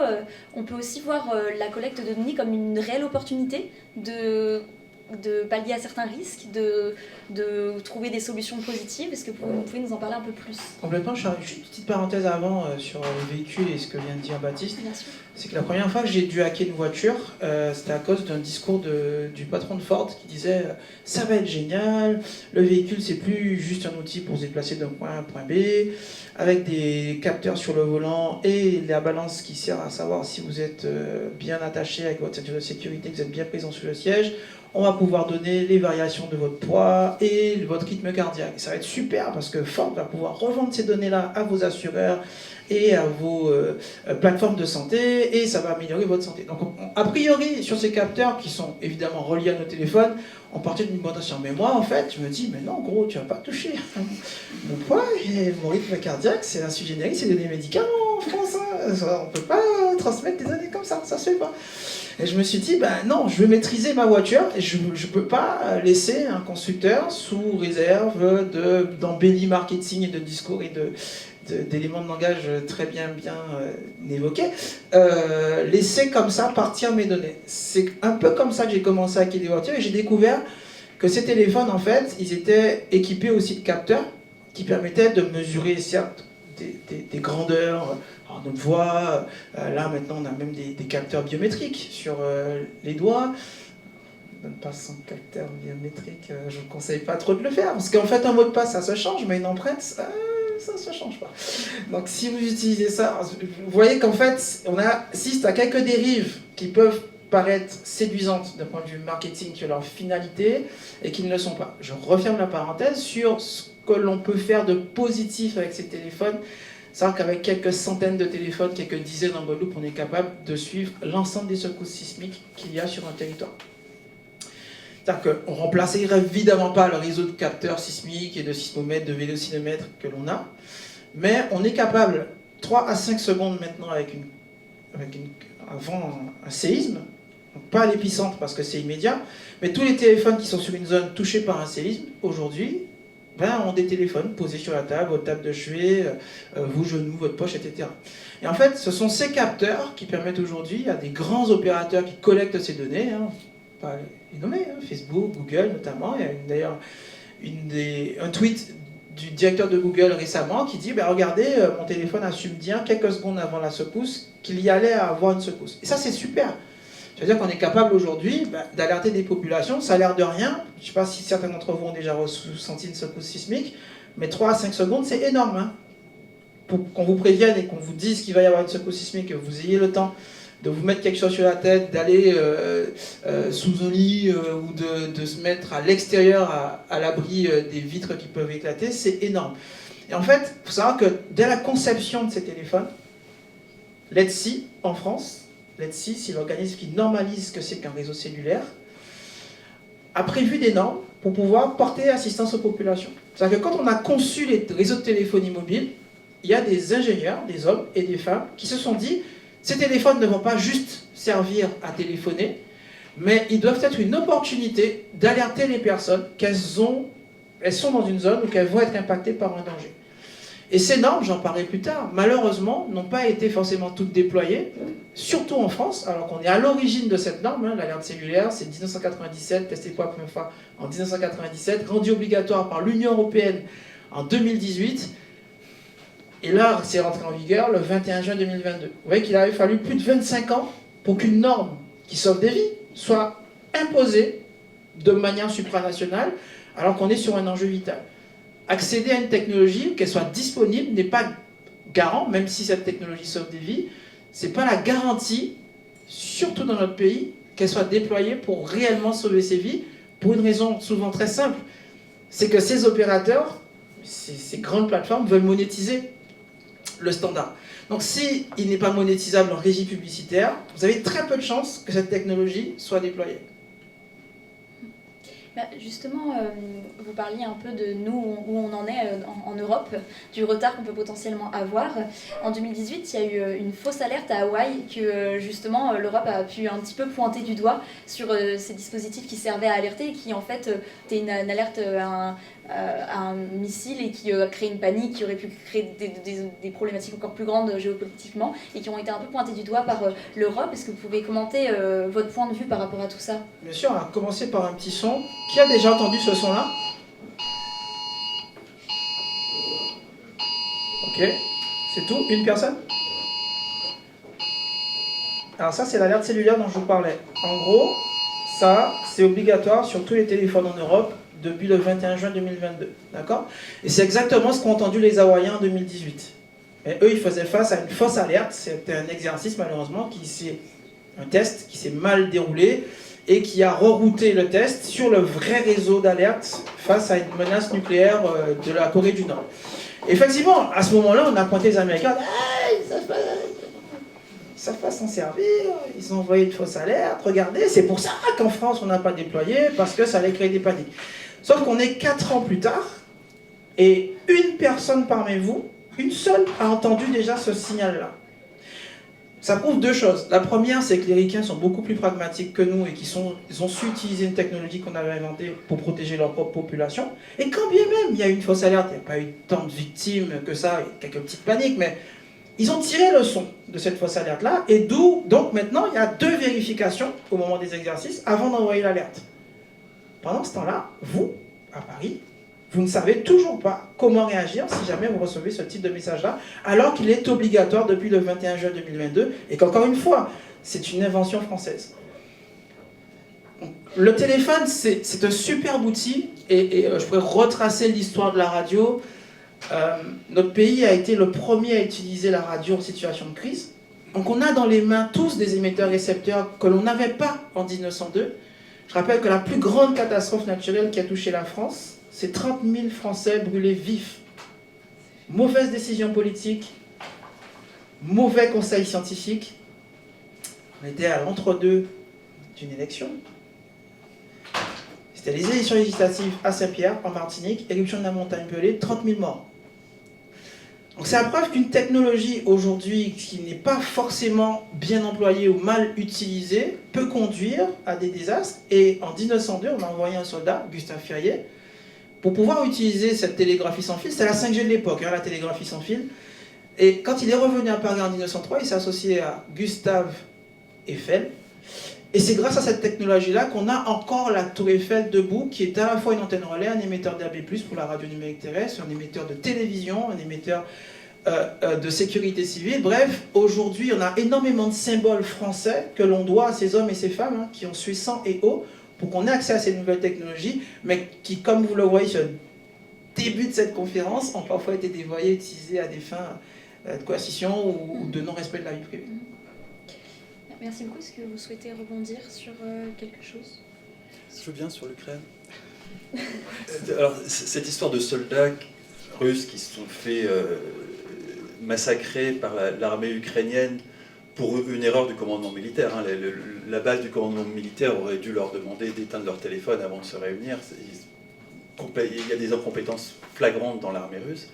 B: on peut aussi voir la collecte de données comme une réelle opportunité de pallier à certains risques, de trouver des solutions positives. Est-ce que vous pouvez nous en parler un peu plus?
E: Complètement, juste une petite parenthèse avant sur les véhicules et ce que vient de dire Baptiste.
B: Bien sûr.
E: C'est que la première fois que j'ai dû hacker une voiture, c'était à cause d'un discours du patron de Ford qui disait « ça va être génial, le véhicule c'est plus juste un outil pour se déplacer d'un point A à un point B, avec des capteurs sur le volant et la balance qui sert à savoir si vous êtes bien attaché avec votre ceinture de sécurité, que vous êtes bien présent sur le siège. On va pouvoir donner les variations de votre poids et votre rythme cardiaque. Et ça va être super parce que Ford va pouvoir revendre ces données-là à vos assureurs et à vos plateformes de santé, et ça va améliorer votre santé. Donc a priori, sur ces capteurs qui sont évidemment reliés à nos téléphones, on partait d'une bonne notion. Mais moi, en fait, je me dis, mais non, gros, tu vas pas toucher mon poids et mon rythme cardiaque, c'est un sujet générique, c'est des données médicales en France. Hein. On peut pas transmettre des données comme ça se fait pas. Et je me suis dit, ben non, je veux maîtriser ma voiture et je ne peux pas laisser un constructeur sous réserve d'embellis marketing et de discours et d'éléments de langage très bien évoqués, laisser comme ça partir mes données. C'est un peu comme ça que j'ai commencé à acquérir des voitures et j'ai découvert que ces téléphones, en fait, ils étaient équipés aussi de capteurs qui permettaient de mesurer, certes, des grandeurs, notre voix. Là, maintenant, on a même des capteurs biométriques sur les doigts. On ne donne pas son capteur biométrique, je ne conseille pas trop de le faire, parce qu'en fait, un mot de passe, ça se change, mais une empreinte, ça ne se change pas. Donc, si vous utilisez ça, vous voyez qu'en fait, on assiste à quelques dérives qui peuvent paraître séduisantes d'un point de vue marketing sur leur finalité et qui ne le sont pas. Je referme la parenthèse sur ce que l'on peut faire de positif avec ces téléphones. C'est-à-dire qu'avec quelques centaines de téléphones, quelques dizaines en Guadeloupe, on est capable de suivre l'ensemble des secousses sismiques qu'il y a sur un territoire. C'est-à-dire qu'on ne remplacerait évidemment pas le réseau de capteurs sismiques et de sismomètres, de vélocinomètres que l'on a, mais on est capable, 3 à 5 secondes maintenant avant un séisme, donc pas à l'épicentre parce que c'est immédiat, mais tous les téléphones qui sont sur une zone touchée par un séisme, aujourd'hui, ont des téléphones posés sur la table, votre table de chevet, vos genoux, votre poche, etc. Et en fait, ce sont ces capteurs qui permettent aujourd'hui à des grands opérateurs qui collectent ces données, pas les nommer, Facebook, Google notamment. Il y a d'ailleurs un tweet du directeur de Google récemment qui dit regardez, mon téléphone a su me dire quelques secondes avant la secousse qu'il y allait avoir une secousse. Et ça, c'est super. C'est-à-dire qu'on est capable aujourd'hui d'alerter des populations, ça a l'air de rien. Je ne sais pas si certains d'entre vous ont déjà ressenti une secousse sismique, mais 3 à 5 secondes, c'est énorme. Hein. Pour qu'on vous prévienne et qu'on vous dise qu'il va y avoir une secousse sismique, que vous ayez le temps de vous mettre quelque chose sur la tête, d'aller sous un lit ou de se mettre à l'extérieur à l'abri des vitres qui peuvent éclater, c'est énorme. Et en fait, il faut savoir que dès la conception de ces téléphones, l'ETSI en France, l'ETSI, c'est l'organisme qui normalise ce que c'est qu'un réseau cellulaire, a prévu des normes pour pouvoir porter assistance aux populations. C'est-à-dire que quand on a conçu les réseaux de téléphonie mobile, il y a des ingénieurs, des hommes et des femmes, qui se sont dit, ces téléphones ne vont pas juste servir à téléphoner, mais ils doivent être une opportunité d'alerter les personnes qu'elles sont dans une zone où elles vont être impactées par un danger. Et ces normes, j'en parlerai plus tard, malheureusement, n'ont pas été forcément toutes déployées, surtout en France, alors qu'on est à l'origine de cette norme. L'alerte cellulaire, c'est 1997, testé pour la première fois en 1997, rendu obligatoire par l'Union européenne en 2018. Et là, c'est rentré en vigueur le 21 juin 2022. Vous voyez qu'il avait fallu plus de 25 ans pour qu'une norme qui sauve des vies soit imposée de manière supranationale, alors qu'on est sur un enjeu vital. Accéder à une technologie, qu'elle soit disponible, n'est pas garant, même si cette technologie sauve des vies, ce n'est pas la garantie, surtout dans notre pays, qu'elle soit déployée pour réellement sauver ces vies, pour une raison souvent très simple, c'est que ces opérateurs, ces grandes plateformes veulent monétiser le standard. Donc s'il n'est pas monétisable en régie publicitaire, vous avez très peu de chances que cette technologie soit déployée.
B: Justement, vous parliez un peu de nous, où on en est en Europe, du retard qu'on peut potentiellement avoir. En 2018, il y a eu une fausse alerte à Hawaï que justement l'Europe a pu un petit peu pointer du doigt sur ces dispositifs qui servaient à alerter et qui en fait étaient une alerte à un missile et qui a créé une panique, qui aurait pu créer des problématiques encore plus grandes géopolitiquement et qui ont été un peu pointées du doigt par l'Europe. Est-ce que vous pouvez commenter votre point de vue par rapport à tout ça ?
E: Bien sûr, on va commencer par un petit son. Qui a déjà entendu ce son-là ? Ok, c'est tout ? Une personne ? Alors ça, c'est l'alerte cellulaire dont je vous parlais. En gros, ça, c'est obligatoire sur tous les téléphones en Europe depuis le 21 juin 2022. D'accord ? Et c'est exactement ce qu'ont entendu les Hawaïens en 2018. Et eux, ils faisaient face à une fausse alerte. C'était un exercice, malheureusement, un test qui s'est mal déroulé et qui a rerouté le test sur le vrai réseau d'alerte face à une menace nucléaire de la Corée du Nord. Effectivement, à ce moment-là, on a pointé les Américains, hey, ils savent pas s'en servir, ils ont envoyé de fausses alertes, regardez, c'est pour ça qu'en France, on n'a pas déployé, parce que ça allait créer des paniques. Sauf qu'on est 4 ans plus tard, et une personne parmi vous, une seule, a entendu déjà ce signal-là. Ça prouve 2 choses. La première, c'est que les Ricains sont beaucoup plus pragmatiques que nous et ils ont su utiliser une technologie qu'on avait inventée pour protéger leur propre population. Et quand bien même il y a eu une fausse alerte, il n'y a pas eu tant de victimes que ça, il y a quelques petites paniques, mais ils ont tiré le son de cette fausse alerte-là. Et donc maintenant, il y a 2 vérifications au moment des exercices avant d'envoyer l'alerte. Pendant ce temps-là, vous, à Paris, vous ne savez toujours pas comment réagir si jamais vous recevez ce type de message-là, alors qu'il est obligatoire depuis le 21 juin 2022, et qu'encore une fois, c'est une invention française. Le téléphone, c'est un superbe outil, et je pourrais retracer l'histoire de la radio. Notre pays a été le premier à utiliser la radio en situation de crise. Donc on a dans les mains tous des émetteurs-récepteurs que l'on n'avait pas en 1902. Je rappelle que la plus grande catastrophe naturelle qui a touché la France, c'est 30 000 Français brûlés vifs. Mauvaise décision politique, mauvais conseil scientifique. On était à l'entre-deux d'une élection. C'était les élections législatives à Saint-Pierre, en Martinique, éruption de la montagne Pelée, 30 000 morts. Donc c'est la preuve qu'une technologie aujourd'hui qui n'est pas forcément bien employée ou mal utilisée peut conduire à des désastres. Et en 1902, on a envoyé un soldat, Gustave Ferrier, pour pouvoir utiliser cette télégraphie sans fil. C'était la 5G de l'époque, la télégraphie sans fil. Et quand il est revenu à Paris en 1903, il s'est associé à Gustave Eiffel. Et c'est grâce à cette technologie-là qu'on a encore la tour Eiffel debout, qui est à la fois une antenne relais, un émetteur DAB+, pour la radio numérique terrestre, un émetteur de télévision, un émetteur de sécurité civile. Bref, aujourd'hui, on a énormément de symboles français que l'on doit à ces hommes et ces femmes qui ont sué sang et eau pour qu'on ait accès à ces nouvelles technologies, mais qui, comme vous le voyez sur le début de cette conférence, ont parfois été dévoyées, utilisées à des fins de coercition ou de non-respect de la vie privée.
B: Merci beaucoup. Est-ce que vous souhaitez rebondir sur quelque chose?
D: Je veux bien sur l'Ukraine. Alors, cette histoire de soldats russes qui se sont fait massacrer par l'armée ukrainienne pour une erreur du commandement militaire. La base du commandement militaire aurait dû leur demander d'éteindre leur téléphone avant de se réunir. Il y a des incompétences flagrantes dans l'armée russe.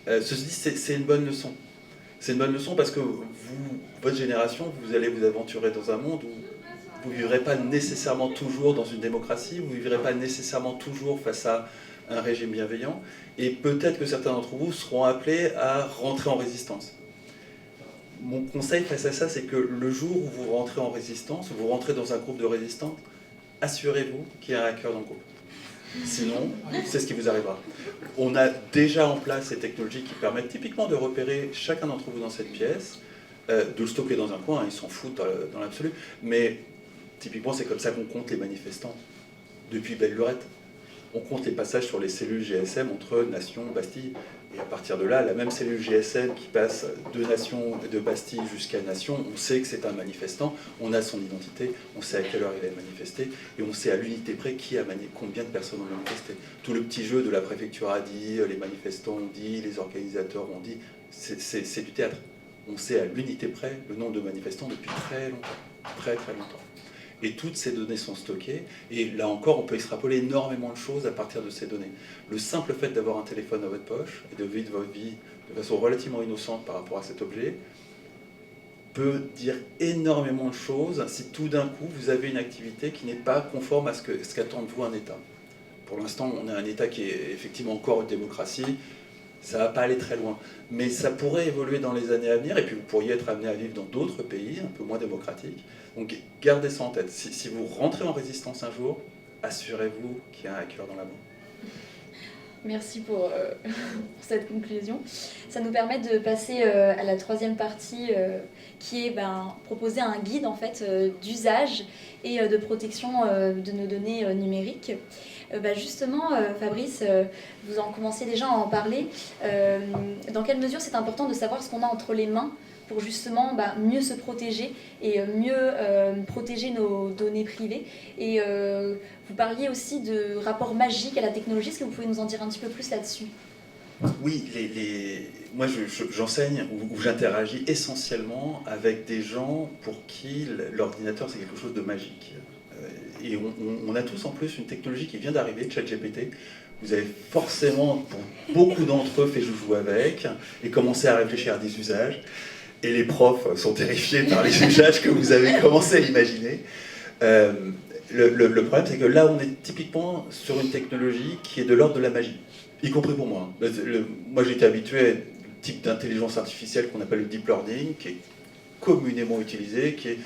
D: Ceci dit, c'est une bonne leçon. C'est une bonne leçon parce que votre génération, vous allez vous aventurer dans un monde où vous ne vivrez pas nécessairement toujours dans une démocratie, vous ne vivrez pas nécessairement toujours face à un régime bienveillant, et peut-être que certains d'entre vous seront appelés à rentrer en résistance. Mon conseil face à ça, c'est que le jour où vous rentrez en résistance, où vous rentrez dans un groupe de résistance, assurez-vous qu'il y a un hacker dans le groupe. Sinon, c'est ce qui vous arrivera. On a déjà en place ces technologies qui permettent typiquement de repérer chacun d'entre vous dans cette pièce, de le stocker dans un coin, ils s'en foutent dans l'absolu, mais typiquement c'est comme ça qu'on compte les manifestants depuis belle lurette. On compte les passages sur les cellules GSM entre Nation et Bastille. Et à partir de là, la même cellule GSM qui passe de Nation, de Bastille jusqu'à Nation, on sait que c'est un manifestant, on a son identité, on sait à quelle heure il a manifesté, et on sait à l'unité près combien de personnes ont manifesté. Tout le petit jeu de la préfecture a dit, les manifestants ont dit, les organisateurs ont dit, c'est du théâtre. On sait à l'unité près le nombre de manifestants depuis très longtemps, très très longtemps. Et toutes ces données sont stockées, et là encore, on peut extrapoler énormément de choses à partir de ces données. Le simple fait d'avoir un téléphone dans votre poche, et de vivre votre vie de façon relativement innocente par rapport à cet objet, peut dire énormément de choses si tout d'un coup, vous avez une activité qui n'est pas conforme à ce qu'attend de vous un État. Pour l'instant, on a un État qui est effectivement encore une démocratie, ça ne va pas aller très loin. Mais ça pourrait évoluer dans les années à venir, et puis vous pourriez être amené à vivre dans d'autres pays, un peu moins démocratiques. Donc gardez ça en tête. Si vous rentrez en résistance un jour, assurez-vous qu'il y a un hacker dans la main.
B: Merci pour cette conclusion. Ça nous permet de passer à la troisième partie qui est proposer un guide en fait, d'usage et de protection de nos données numériques. Justement, Fabrice, vous en commencez déjà à en parler. Dans quelle mesure c'est important de savoir ce qu'on a entre les mains pour justement mieux se protéger et mieux protéger nos données privées. Et vous parliez aussi de rapport magique à la technologie. Est-ce que vous pouvez nous en dire un petit peu plus là-dessus ?
D: Oui, moi j'enseigne ou j'interagis essentiellement avec des gens pour qui l'ordinateur c'est quelque chose de magique. Et on a tous en plus une technologie qui vient d'arriver, ChatGPT. Vous avez forcément, pour beaucoup d'entre eux, fait joujou avec et commencé à réfléchir à des usages. Et les profs sont terrifiés par les usages que vous avez commencé à imaginer. Le problème, c'est que là, on est typiquement sur une technologie qui est de l'ordre de la magie, y compris pour moi. Moi, j'étais habitué à un type d'intelligence artificielle qu'on appelle le deep learning, qui est communément utilisé, qui est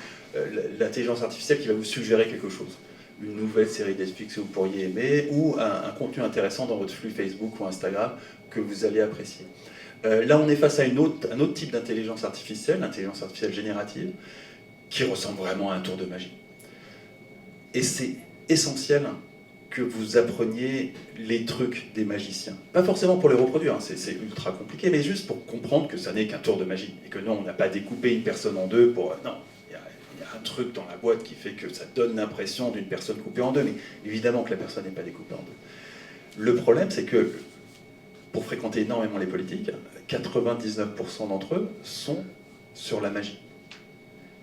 D: l'intelligence artificielle qui va vous suggérer quelque chose. Une nouvelle série Netflix que vous pourriez aimer, ou un contenu intéressant dans votre flux Facebook ou Instagram que vous allez apprécier. Là, on est face à un autre type d'intelligence artificielle, l'intelligence artificielle générative, qui ressemble vraiment à un tour de magie. Et c'est essentiel que vous appreniez les trucs des magiciens. Pas forcément pour les reproduire, hein, c'est ultra compliqué, mais juste pour comprendre que ça n'est qu'un tour de magie. Et que non, on n'a pas découpé une personne en deux pour... Non, il y a un truc dans la boîte qui fait que ça donne l'impression d'une personne coupée en deux, mais évidemment que la personne n'est pas découpée en deux. Le problème, c'est que, pour fréquenter énormément les politiques, 99% d'entre eux sont sur la magie.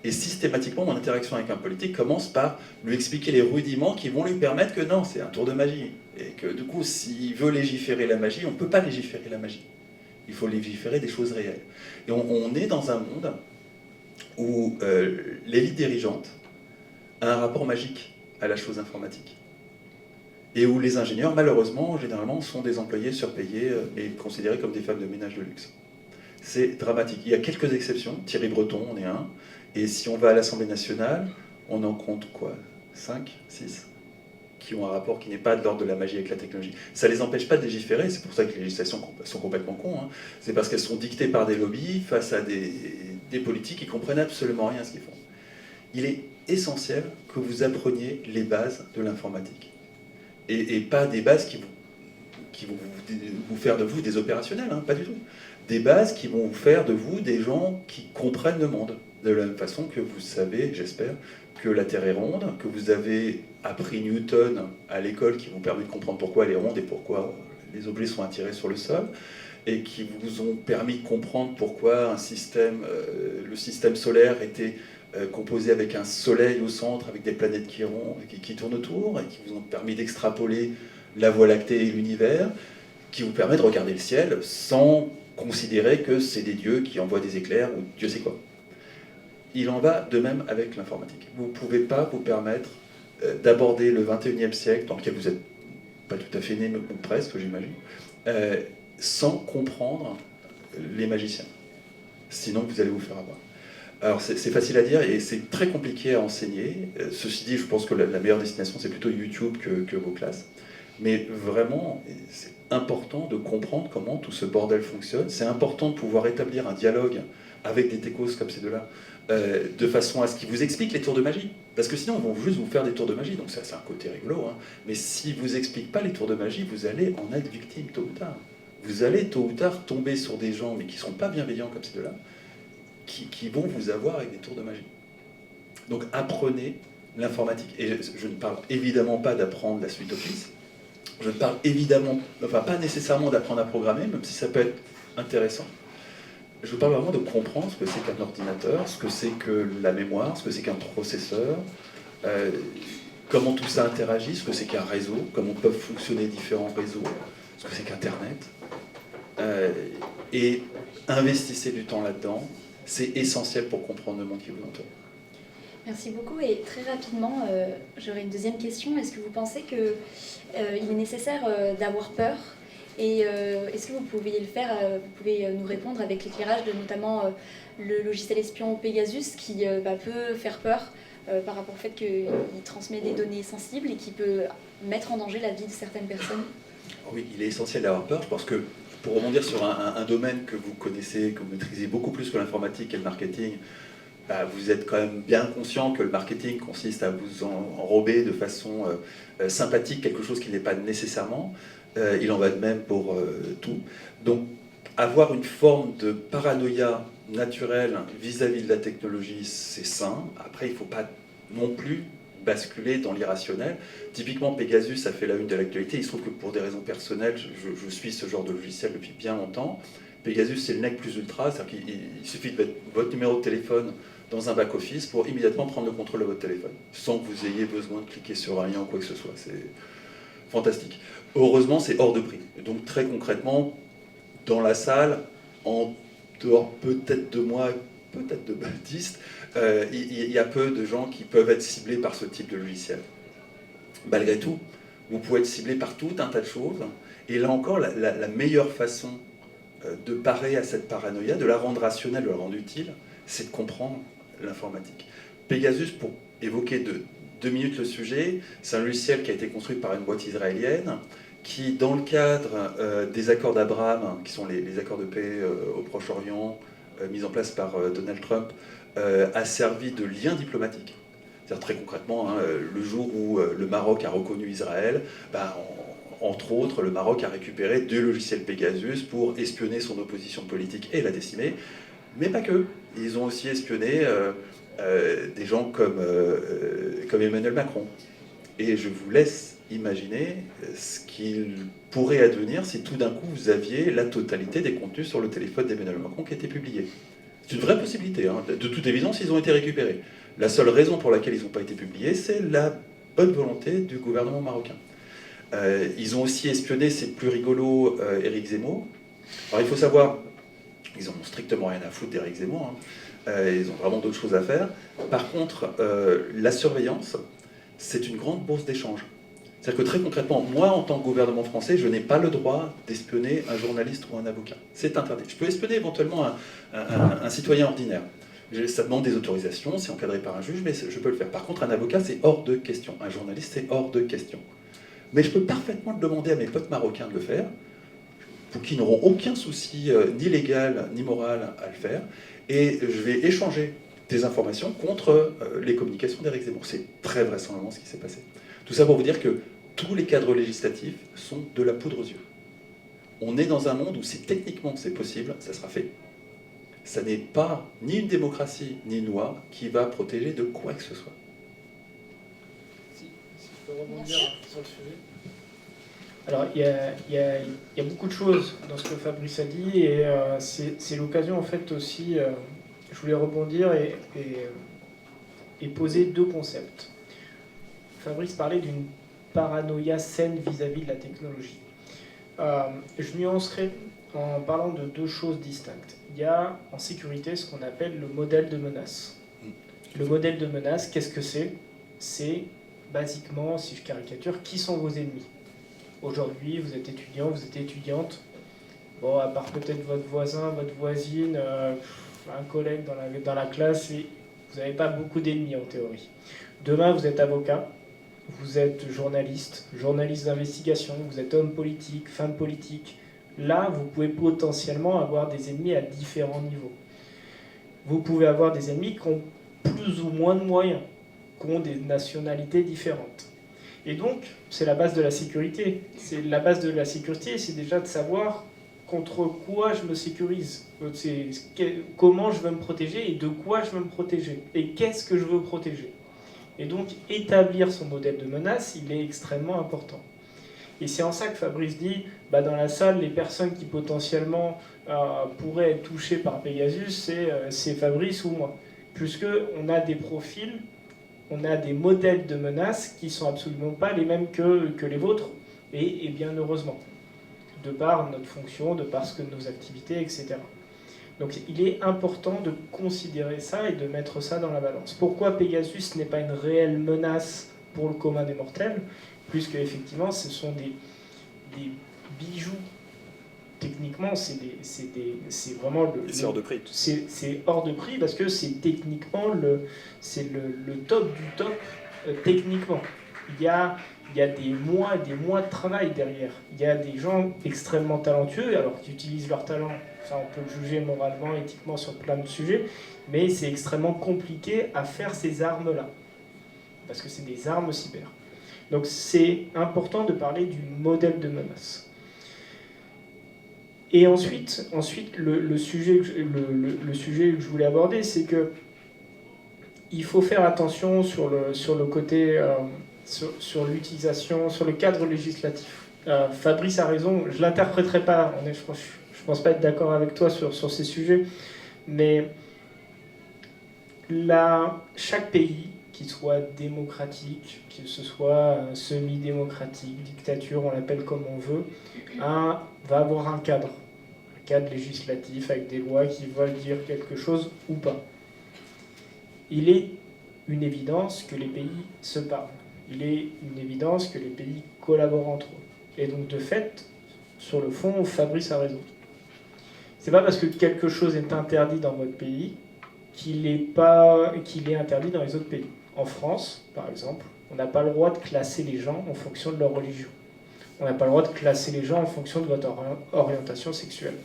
D: Et systématiquement, mon interaction avec un politique commence par lui expliquer les rudiments qui vont lui permettre que non, c'est un tour de magie. Et que du coup, s'il veut légiférer la magie, on ne peut pas légiférer la magie. Il faut légiférer des choses réelles. Et on est dans un monde où l'élite dirigeante a un rapport magique à la chose informatique. Et où les ingénieurs, malheureusement, généralement, sont des employés surpayés et considérés comme des femmes de ménage de luxe. C'est dramatique. Il y a quelques exceptions. Thierry Breton, on est un. Et si on va à l'Assemblée nationale, on en compte quoi 5, 6 qui ont un rapport qui n'est pas de l'ordre de la magie avec la technologie. Ça ne les empêche pas de légiférer, c'est pour ça que les législations sont complètement cons. Hein. C'est parce qu'elles sont dictées par des lobbies face à des politiques qui comprennent absolument rien à ce qu'ils font. Il est essentiel que vous appreniez les bases de l'informatique. Et pas des bases qui vont vous faire de vous des opérationnels, hein, pas du tout. Des bases qui vont vous faire de vous des gens qui comprennent le monde. De la même façon que vous savez, j'espère, que la Terre est ronde, que vous avez appris Newton à l'école qui vous permet de comprendre pourquoi elle est ronde et pourquoi les objets sont attirés sur le sol, et qui vous ont permis de comprendre pourquoi le système solaire était composé avec un soleil au centre, avec des planètes qui tournent autour, et qui vous ont permis d'extrapoler la Voie lactée et l'univers, qui vous permet de regarder le ciel sans considérer que c'est des dieux qui envoient des éclairs ou Dieu sait quoi. Il en va de même avec l'informatique. Vous ne pouvez pas vous permettre d'aborder le 21e siècle, dans lequel vous n'êtes pas tout à fait né, ou presque, j'imagine, sans comprendre les magiciens. Sinon, vous allez vous faire avoir. Alors, c'est facile à dire et c'est très compliqué à enseigner. Ceci dit, je pense que la meilleure destination, c'est plutôt YouTube que vos classes. Mais vraiment, c'est important de comprendre comment tout ce bordel fonctionne. C'est important de pouvoir établir un dialogue avec des techos comme ces deux-là, de façon à ce qu'ils vous expliquent les tours de magie. Parce que sinon, ils vont juste vous faire des tours de magie. Donc ça, c'est un côté rigolo. Hein. Mais s'ils ne vous expliquent pas les tours de magie, vous allez en être victime tôt ou tard. Vous allez tôt ou tard tomber sur des gens, mais qui ne sont pas bienveillants comme ces deux-là, qui vont vous avoir avec des tours de magie. Donc apprenez l'informatique. Et je ne parle évidemment pas d'apprendre la suite Office. Je ne parle évidemment, pas nécessairement d'apprendre à programmer, même si ça peut être intéressant. Je vous parle vraiment de comprendre ce que c'est qu'un ordinateur, ce que c'est que la mémoire, ce que c'est qu'un processeur, comment tout ça interagit, ce que c'est qu'un réseau, comment peuvent fonctionner différents réseaux, ce que c'est qu'Internet. Et investissez du temps là-dedans. C'est essentiel pour comprendre le monde qui vous entoure.
B: Merci beaucoup. Et très rapidement, j'aurais une deuxième question. Est-ce que vous pensez qu'il est nécessaire d'avoir peur ? Et est-ce que vous pouviez le faire, vous pouvez nous répondre avec l'éclairage de notamment le logiciel espion Pegasus qui peut faire peur par rapport au fait qu'il transmet des données sensibles et qui peut mettre en danger la vie de certaines personnes ?
D: Oui, il est essentiel d'avoir peur. Je pense que pour rebondir sur un domaine que vous connaissez, que vous maîtrisez beaucoup plus que l'informatique et le marketing, vous êtes quand même bien conscient que le marketing consiste à vous enrober de façon sympathique quelque chose qui n'est pas nécessairement. Il en va de même pour tout. Donc, avoir une forme de paranoïa naturelle vis-à-vis de la technologie, c'est sain. Après, il ne faut pas non plus basculer dans l'irrationnel. Typiquement, Pegasus a fait la une de l'actualité. Il se trouve que pour des raisons personnelles, je suis ce genre de logiciel depuis bien longtemps. Pegasus, c'est le nec plus ultra, c'est-à-dire qu'il suffit de mettre votre numéro de téléphone dans un back-office pour immédiatement prendre le contrôle de votre téléphone, sans que vous ayez besoin de cliquer sur un lien ou quoi que ce soit. C'est fantastique. Heureusement, c'est hors de prix. Donc très concrètement, dans la salle, en dehors peut-être de moi, peut-être de Baptiste, il y a peu de gens qui peuvent être ciblés par ce type de logiciel. Malgré tout, vous pouvez être ciblé par tout un tas de choses. Et là encore, la meilleure façon de parer à cette paranoïa, de la rendre rationnelle, de la rendre utile, c'est de comprendre l'informatique. Pegasus, pour évoquer 2 minutes le sujet, c'est un logiciel qui a été construit par une boîte israélienne qui, dans le cadre des accords d'Abraham, qui sont les accords de paix au Proche-Orient, mis en place par Donald Trump, a servi de lien diplomatique. C'est-à-dire très concrètement, hein, le jour où le Maroc a reconnu Israël, entre autres, le Maroc a récupéré 2 logiciels Pegasus pour espionner son opposition politique et la décimer, mais pas que. Ils ont aussi espionné des gens comme Emmanuel Macron. Et je vous laisse imaginer ce qu'il pourrait advenir si tout d'un coup vous aviez la totalité des contenus sur le téléphone d'Emmanuel Macron qui étaient publiés. C'est une vraie possibilité. Hein. De toute évidence, ils ont été récupérés. La seule raison pour laquelle ils n'ont pas été publiés, c'est la bonne volonté du gouvernement marocain. Ils ont aussi espionné, c'est plus rigolo, Éric Zemmour. Alors il faut savoir, ils n'en ont strictement rien à foutre d'Éric Zemmour. Hein. Ils ont vraiment d'autres choses à faire. Par contre, la surveillance, c'est une grande bourse d'échange. C'est-à-dire que très concrètement, moi, en tant que gouvernement français, je n'ai pas le droit d'espionner un journaliste ou un avocat. C'est interdit. Je peux espionner éventuellement un citoyen ordinaire. Ça demande des autorisations, c'est encadré par un juge, mais je peux le faire. Par contre, un avocat, c'est hors de question. Un journaliste, c'est hors de question. Mais je peux parfaitement le demander à mes potes marocains de le faire, pour qu'ils n'auront aucun souci, ni légal, ni moral, à le faire. Et je vais échanger des informations contre les communications d'Éric Zemmour. C'est très vraisemblablement ce qui s'est passé. Tout ça pour vous dire que tous les cadres législatifs sont de la poudre aux yeux. On est dans un monde où si techniquement c'est possible, ça sera fait. Ça n'est pas ni une démocratie ni une loi qui va protéger de quoi que ce soit.
C: Si je peux rebondir sur le sujet. Alors, il y a beaucoup de choses dans ce que Fabrice a dit, et c'est l'occasion, en fait, aussi, je voulais rebondir et poser 2 concepts. Fabrice parlait d'une paranoïa saine vis-à-vis de la technologie. Je nuancerai en parlant de 2 choses distinctes. Il y a en sécurité ce qu'on appelle le modèle de menace. Le modèle de menace, qu'est-ce que c'est ? C'est basiquement, si je caricature, qui sont vos ennemis ? Aujourd'hui, vous êtes étudiant, vous êtes étudiante. Bon, à part peut-être votre voisin, votre voisine, un collègue dans la classe, et vous n'avez pas beaucoup d'ennemis en théorie. Demain, vous êtes avocat, vous êtes journaliste d'investigation, vous êtes homme politique, femme politique. Là, vous pouvez potentiellement avoir des ennemis à différents niveaux. Vous pouvez avoir des ennemis qui ont plus ou moins de moyens, qui ont des nationalités différentes. Et donc, c'est la base de la sécurité. C'est la base de la sécurité, c'est déjà de savoir contre quoi je me sécurise. C'est comment je veux me protéger et de quoi je veux me protéger. Et qu'est-ce que je veux protéger. Et donc, établir son modèle de menace, il est extrêmement important. Et c'est en ça que Fabrice dit, dans la salle, les personnes qui potentiellement pourraient être touchées par Pegasus, c'est Fabrice ou moi. Puisqu'on a des profils, on a des modèles de menaces qui ne sont absolument pas les mêmes que les vôtres, et bien heureusement, de par notre fonction, de par nos activités, etc. Donc il est important de considérer ça et de mettre ça dans la balance. Pourquoi Pegasus n'est pas une réelle menace pour le commun des mortels ? Puisque effectivement, ce sont des bijoux. Techniquement, c'est vraiment
D: c'est hors de prix.
C: C'est hors de prix parce que c'est techniquement le top du top techniquement. Il y a des mois de travail derrière. Il y a des gens extrêmement talentueux, alors qui utilisent leur talent. Ça, on peut le juger moralement, éthiquement sur plein de sujets, mais c'est extrêmement compliqué à faire ces armes-là parce que c'est des armes cyber. Donc c'est important de parler du modèle de menace. Et ensuite le sujet que je voulais aborder, c'est que il faut faire attention sur le côté, sur l'utilisation, sur le cadre législatif. Fabrice a raison, je ne l'interpréterai pas, je ne pense pas être d'accord avec toi sur ces sujets, mais chaque pays, qu'il soit démocratique, que ce soit semi-démocratique, dictature, on l'appelle comme on veut, va avoir un cadre législatif avec des lois qui veulent dire quelque chose ou pas. Il est une évidence que les pays se parlent. Il est une évidence que les pays collaborent entre eux. Et donc de fait, sur le fond, Fabrice a raison. C'est pas parce que quelque chose est interdit dans votre pays qu'il est interdit dans les autres pays. En France, par exemple, on n'a pas le droit de classer les gens en fonction de leur religion. On n'a pas le droit de classer les gens en fonction de votre orientation sexuelle.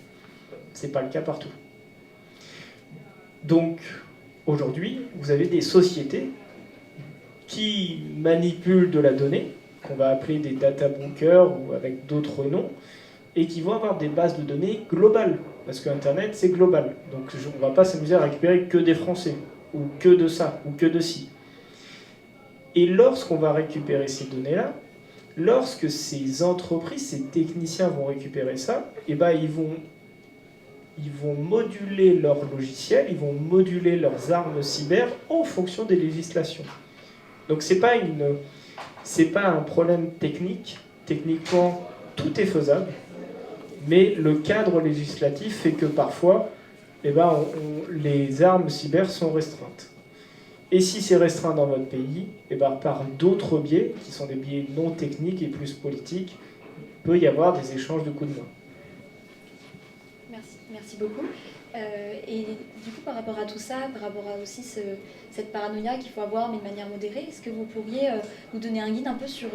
C: C'est pas le cas partout. Donc, aujourd'hui, vous avez des sociétés qui manipulent de la donnée, qu'on va appeler des data brokers ou avec d'autres noms, et qui vont avoir des bases de données globales, parce que Internet, c'est global. Donc, on ne va pas s'amuser à récupérer que des Français, ou que de ça, ou que de ci. Et lorsqu'on va récupérer ces données-là, lorsque ces entreprises, ces techniciens vont récupérer ça, et ben ils vont moduler leur logiciel, ils vont moduler leurs armes cyber en fonction des législations. Donc c'est pas un problème technique. Techniquement, tout est faisable, mais le cadre législatif fait que parfois, les armes cyber sont restreintes. Et si c'est restreint dans votre pays, par d'autres biais, qui sont des biais non techniques et plus politiques, il peut y avoir des échanges de coups de main.
B: Merci beaucoup. Et du coup, par rapport à tout ça, par rapport à aussi cette paranoïa qu'il faut avoir, mais de manière modérée, est-ce que vous pourriez nous donner un guide un peu sur...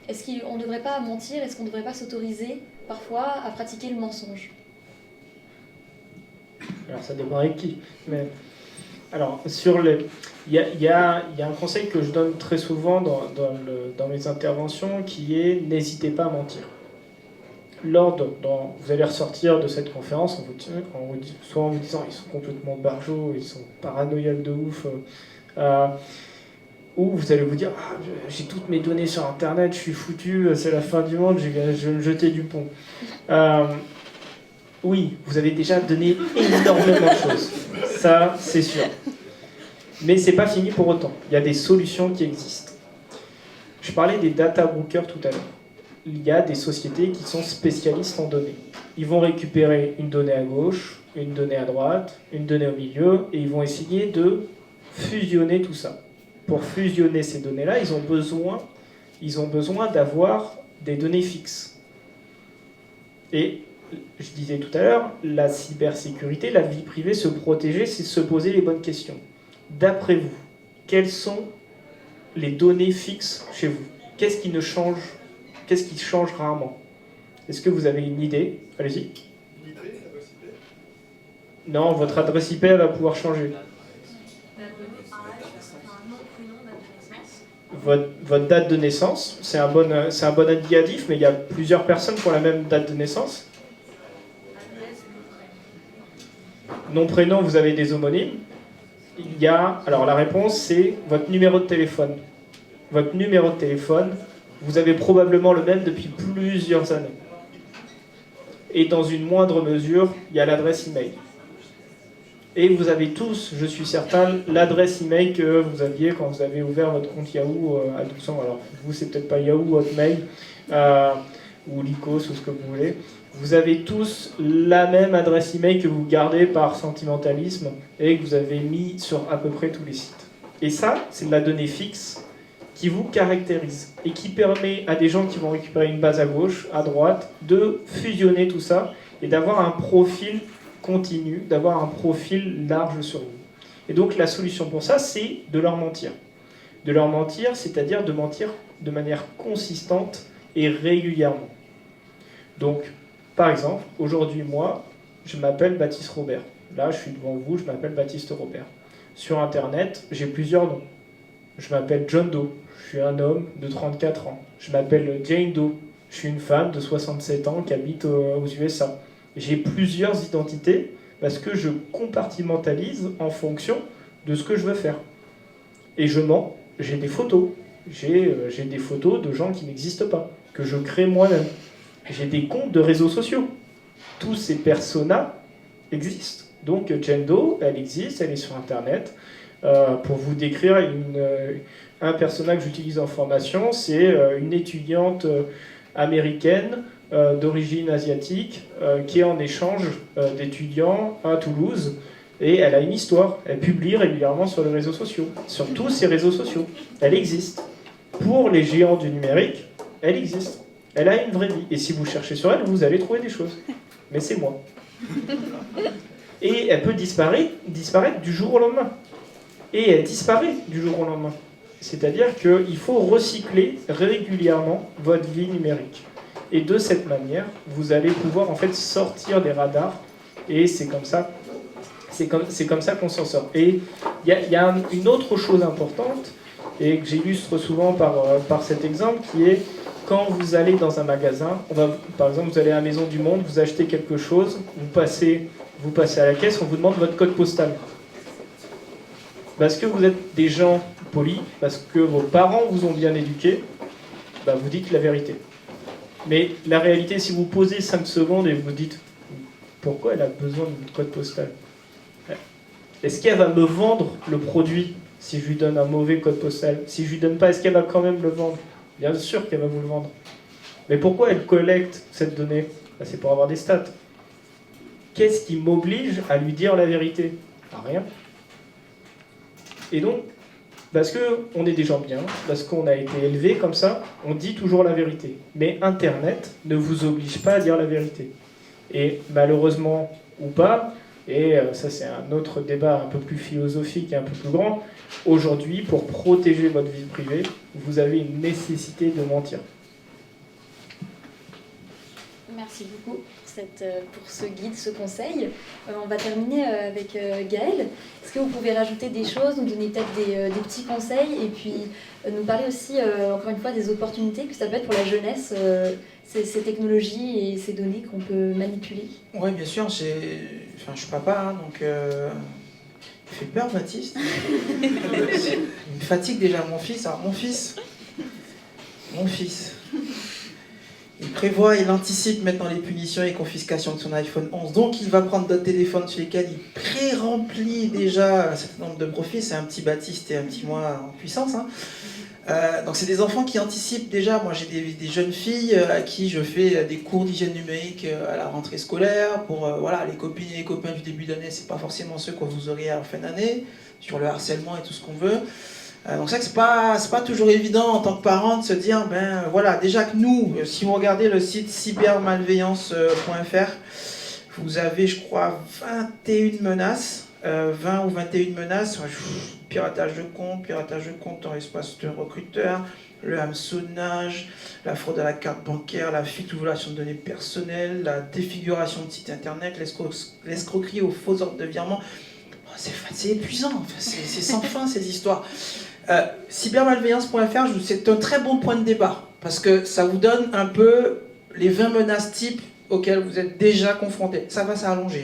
B: est-ce qu'on ne devrait pas mentir, est-ce qu'on ne devrait pas s'autoriser parfois à pratiquer le mensonge?
C: Alors ça dépend avec qui. Mais... Alors, il y a un conseil que je donne très souvent dans mes interventions qui est « n'hésitez pas à mentir ». Vous allez ressortir de cette conférence soit en vous disant « ils sont complètement barjots, ils sont paranoïaques de ouf », ou vous allez vous dire ah, « j'ai toutes mes données sur Internet, je suis foutu, c'est la fin du monde, je vais me jeter du pont ». Oui, vous avez déjà donné énormément de choses. Ça, c'est sûr. Mais c'est pas fini pour autant. Il y a des solutions qui existent. Je parlais des data brokers tout à l'heure. Il y a des sociétés qui sont spécialistes en données. Ils vont récupérer une donnée à gauche, une donnée à droite, une donnée au milieu, et ils vont essayer de fusionner tout ça. Pour fusionner ces données-là, ils ont besoin d'avoir des données fixes. Et je disais tout à l'heure, la cybersécurité, la vie privée, se protéger, c'est se poser les bonnes questions. D'après vous, quelles sont les données fixes chez vous? Qu'est-ce qui change rarement? Est-ce que vous avez une idée? Allez-y. Non, votre adresse IP va pouvoir changer. Votre date de naissance, c'est un bon indicatif, mais il y a plusieurs personnes qui ont la même date de naissance. Nom, prénom, vous avez des homonymes. Alors la réponse, c'est votre numéro de téléphone. Votre numéro de téléphone, vous avez probablement le même depuis plusieurs années. Et dans une moindre mesure, il y a l'adresse email. Et vous avez tous, je suis certain, l'adresse email que vous aviez quand vous avez ouvert votre compte Yahoo à 12 ans. Alors vous, c'est peut-être pas Yahoo, Hotmail, ou Lycos, ou ce que vous voulez. Vous avez tous la même adresse email que vous gardez par sentimentalisme et que vous avez mis sur à peu près tous les sites. Et ça, c'est de la donnée fixe qui vous caractérise et qui permet à des gens qui vont récupérer une base à gauche, à droite, de fusionner tout ça et d'avoir un profil continu, d'avoir un profil large sur vous. Et donc la solution pour ça, c'est de leur mentir. De leur mentir, c'est-à-dire de mentir de manière consistante et régulièrement. Donc, par exemple, aujourd'hui, moi, je m'appelle Baptiste Robert. Là, je suis devant vous, je m'appelle Baptiste Robert. Sur Internet, j'ai plusieurs noms. Je m'appelle John Doe, je suis un homme de 34 ans. Je m'appelle Jane Doe, je suis une femme de 67 ans qui habite aux USA. J'ai plusieurs identités parce que je compartimentalise en fonction de ce que je veux faire. Et je mens, j'ai des photos. J'ai des photos de gens qui n'existent pas, que je crée moi-même. J'ai des comptes de réseaux sociaux. Tous ces personas existent. Donc Jane Doe, elle existe, elle est sur Internet. Pour vous décrire un personnage que j'utilise en formation, c'est une étudiante américaine d'origine asiatique qui est en échange d'étudiants à Toulouse. Et elle a une histoire. Elle publie régulièrement sur les réseaux sociaux, sur tous ces réseaux sociaux. Elle existe. Pour les géants du numérique, elle existe. Elle a une vraie vie. Et si vous cherchez sur elle, vous allez trouver des choses. Mais c'est moi. Et elle peut disparaître du jour au lendemain. Et elle disparaît du jour au lendemain. C'est-à-dire qu'il faut recycler régulièrement votre vie numérique. Et de cette manière, vous allez pouvoir en fait sortir des radars. Et c'est comme ça. C'est comme ça qu'on s'en sort. Et il y a une autre chose importante, et que j'illustre souvent par cet exemple, qui est quand vous allez dans un magasin, par exemple vous allez à la Maison du Monde, vous achetez quelque chose, vous passez à la caisse, on vous demande votre code postal. Parce que vous êtes des gens polis, parce que vos parents vous ont bien éduqué, vous dites la vérité. Mais la réalité, si vous posez 5 secondes et vous dites pourquoi elle a besoin de votre code postal ? Est-ce qu'elle va me vendre le produit si je lui donne un mauvais code postal ? Si je lui donne pas, est-ce qu'elle va quand même le vendre ? Bien sûr qu'elle va vous le vendre. Mais pourquoi elle collecte cette donnée ? C'est pour avoir des stats. Qu'est-ce qui m'oblige à lui dire la vérité ? Rien. Et donc, parce qu'on est des gens bien, parce qu'on a été élevé comme ça, on dit toujours la vérité. Mais Internet ne vous oblige pas à dire la vérité. Et malheureusement, ou pas, et ça c'est un autre débat un peu plus philosophique et un peu plus grand, aujourd'hui, pour protéger votre vie privée, vous avez une nécessité de mentir.
B: Merci beaucoup pour ce guide, ce conseil. On va terminer avec Gaëlle. Est-ce que vous pouvez rajouter des choses, nous donner peut-être des petits conseils et puis nous parler aussi, encore une fois, des opportunités que ça peut être pour la jeunesse, ces technologies et ces données qu'on peut manipuler?
E: Oui, bien sûr. Je suis papa, donc il fait peur, Baptiste. Il me fatigue déjà, mon fils. Alors, mon fils, il prévoit, il anticipe maintenant les punitions et confiscations de son iPhone 11. Donc, il va prendre d'autres téléphones sur lesquels il pré-remplit déjà un certain nombre de profils. C'est un petit Baptiste et un petit moi en puissance. Hein. Donc, c'est des enfants qui anticipent déjà. Moi, j'ai des jeunes filles à qui je fais des cours d'hygiène numérique à la rentrée scolaire. Pour les copines et les copains du début d'année, c'est pas forcément ceux que vous aurez à la fin d'année, sur le harcèlement et tout ce qu'on veut. Donc c'est vrai que c'est pas toujours évident en tant que parent de se dire, déjà que nous, si vous regardez le site cybermalveillance.fr, vous avez, je crois, 21 menaces, 20 ou 21 menaces, piratage de compte dans l'espace de recruteur, le hameçonnage, la fraude à la carte bancaire, la fuite ou violation de données personnelles, la défiguration de site internet, l'escroquerie aux faux ordres de virement. C'est épuisant, c'est sans fin ces histoires. Cybermalveillance.fr, c'est un très bon point de départ parce que ça vous donne un peu les 20 menaces types auxquelles vous êtes déjà confrontés. Ça va s'allonger.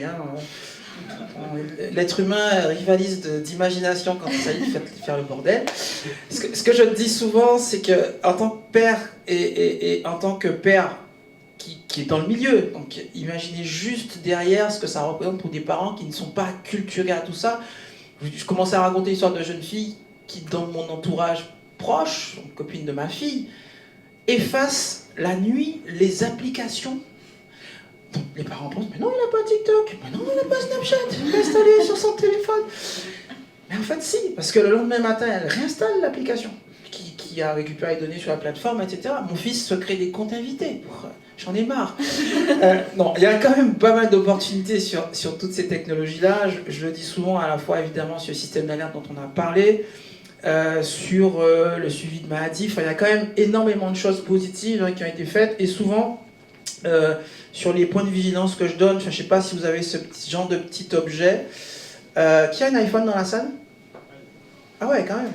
E: L'être humain rivalise d'imagination quand il s'agit de faire le bordel. Ce que je dis souvent, c'est qu'en tant que père et en tant que père qui est dans le milieu, donc imaginez juste derrière ce que ça représente pour des parents qui ne sont pas acculturés à tout ça. Je commençais à raconter l'histoire de jeunes filles qui, dans mon entourage proche, copine de ma fille, efface la nuit les applications. Donc, les parents pensent, mais non, il n'a pas TikTok, mais non, il n'a pas Snapchat, il l'a installé sur son téléphone. Mais en fait, si, parce que le lendemain matin, elle réinstalle l'application qui a récupéré les données sur la plateforme, etc. Mon fils se crée des comptes invités. J'en ai marre. Non, il y a quand même pas mal d'opportunités sur toutes ces technologies-là. Je le dis souvent, à la fois, évidemment, sur le système d'alerte dont on a parlé, sur le suivi de maladies. Enfin, il y a quand même énormément de choses positives qui ont été faites. Et souvent, sur les points de vigilance que je donne, je ne sais pas si vous avez ce genre de petit objet. Qui a un iPhone dans la salle? Ah ouais, quand même.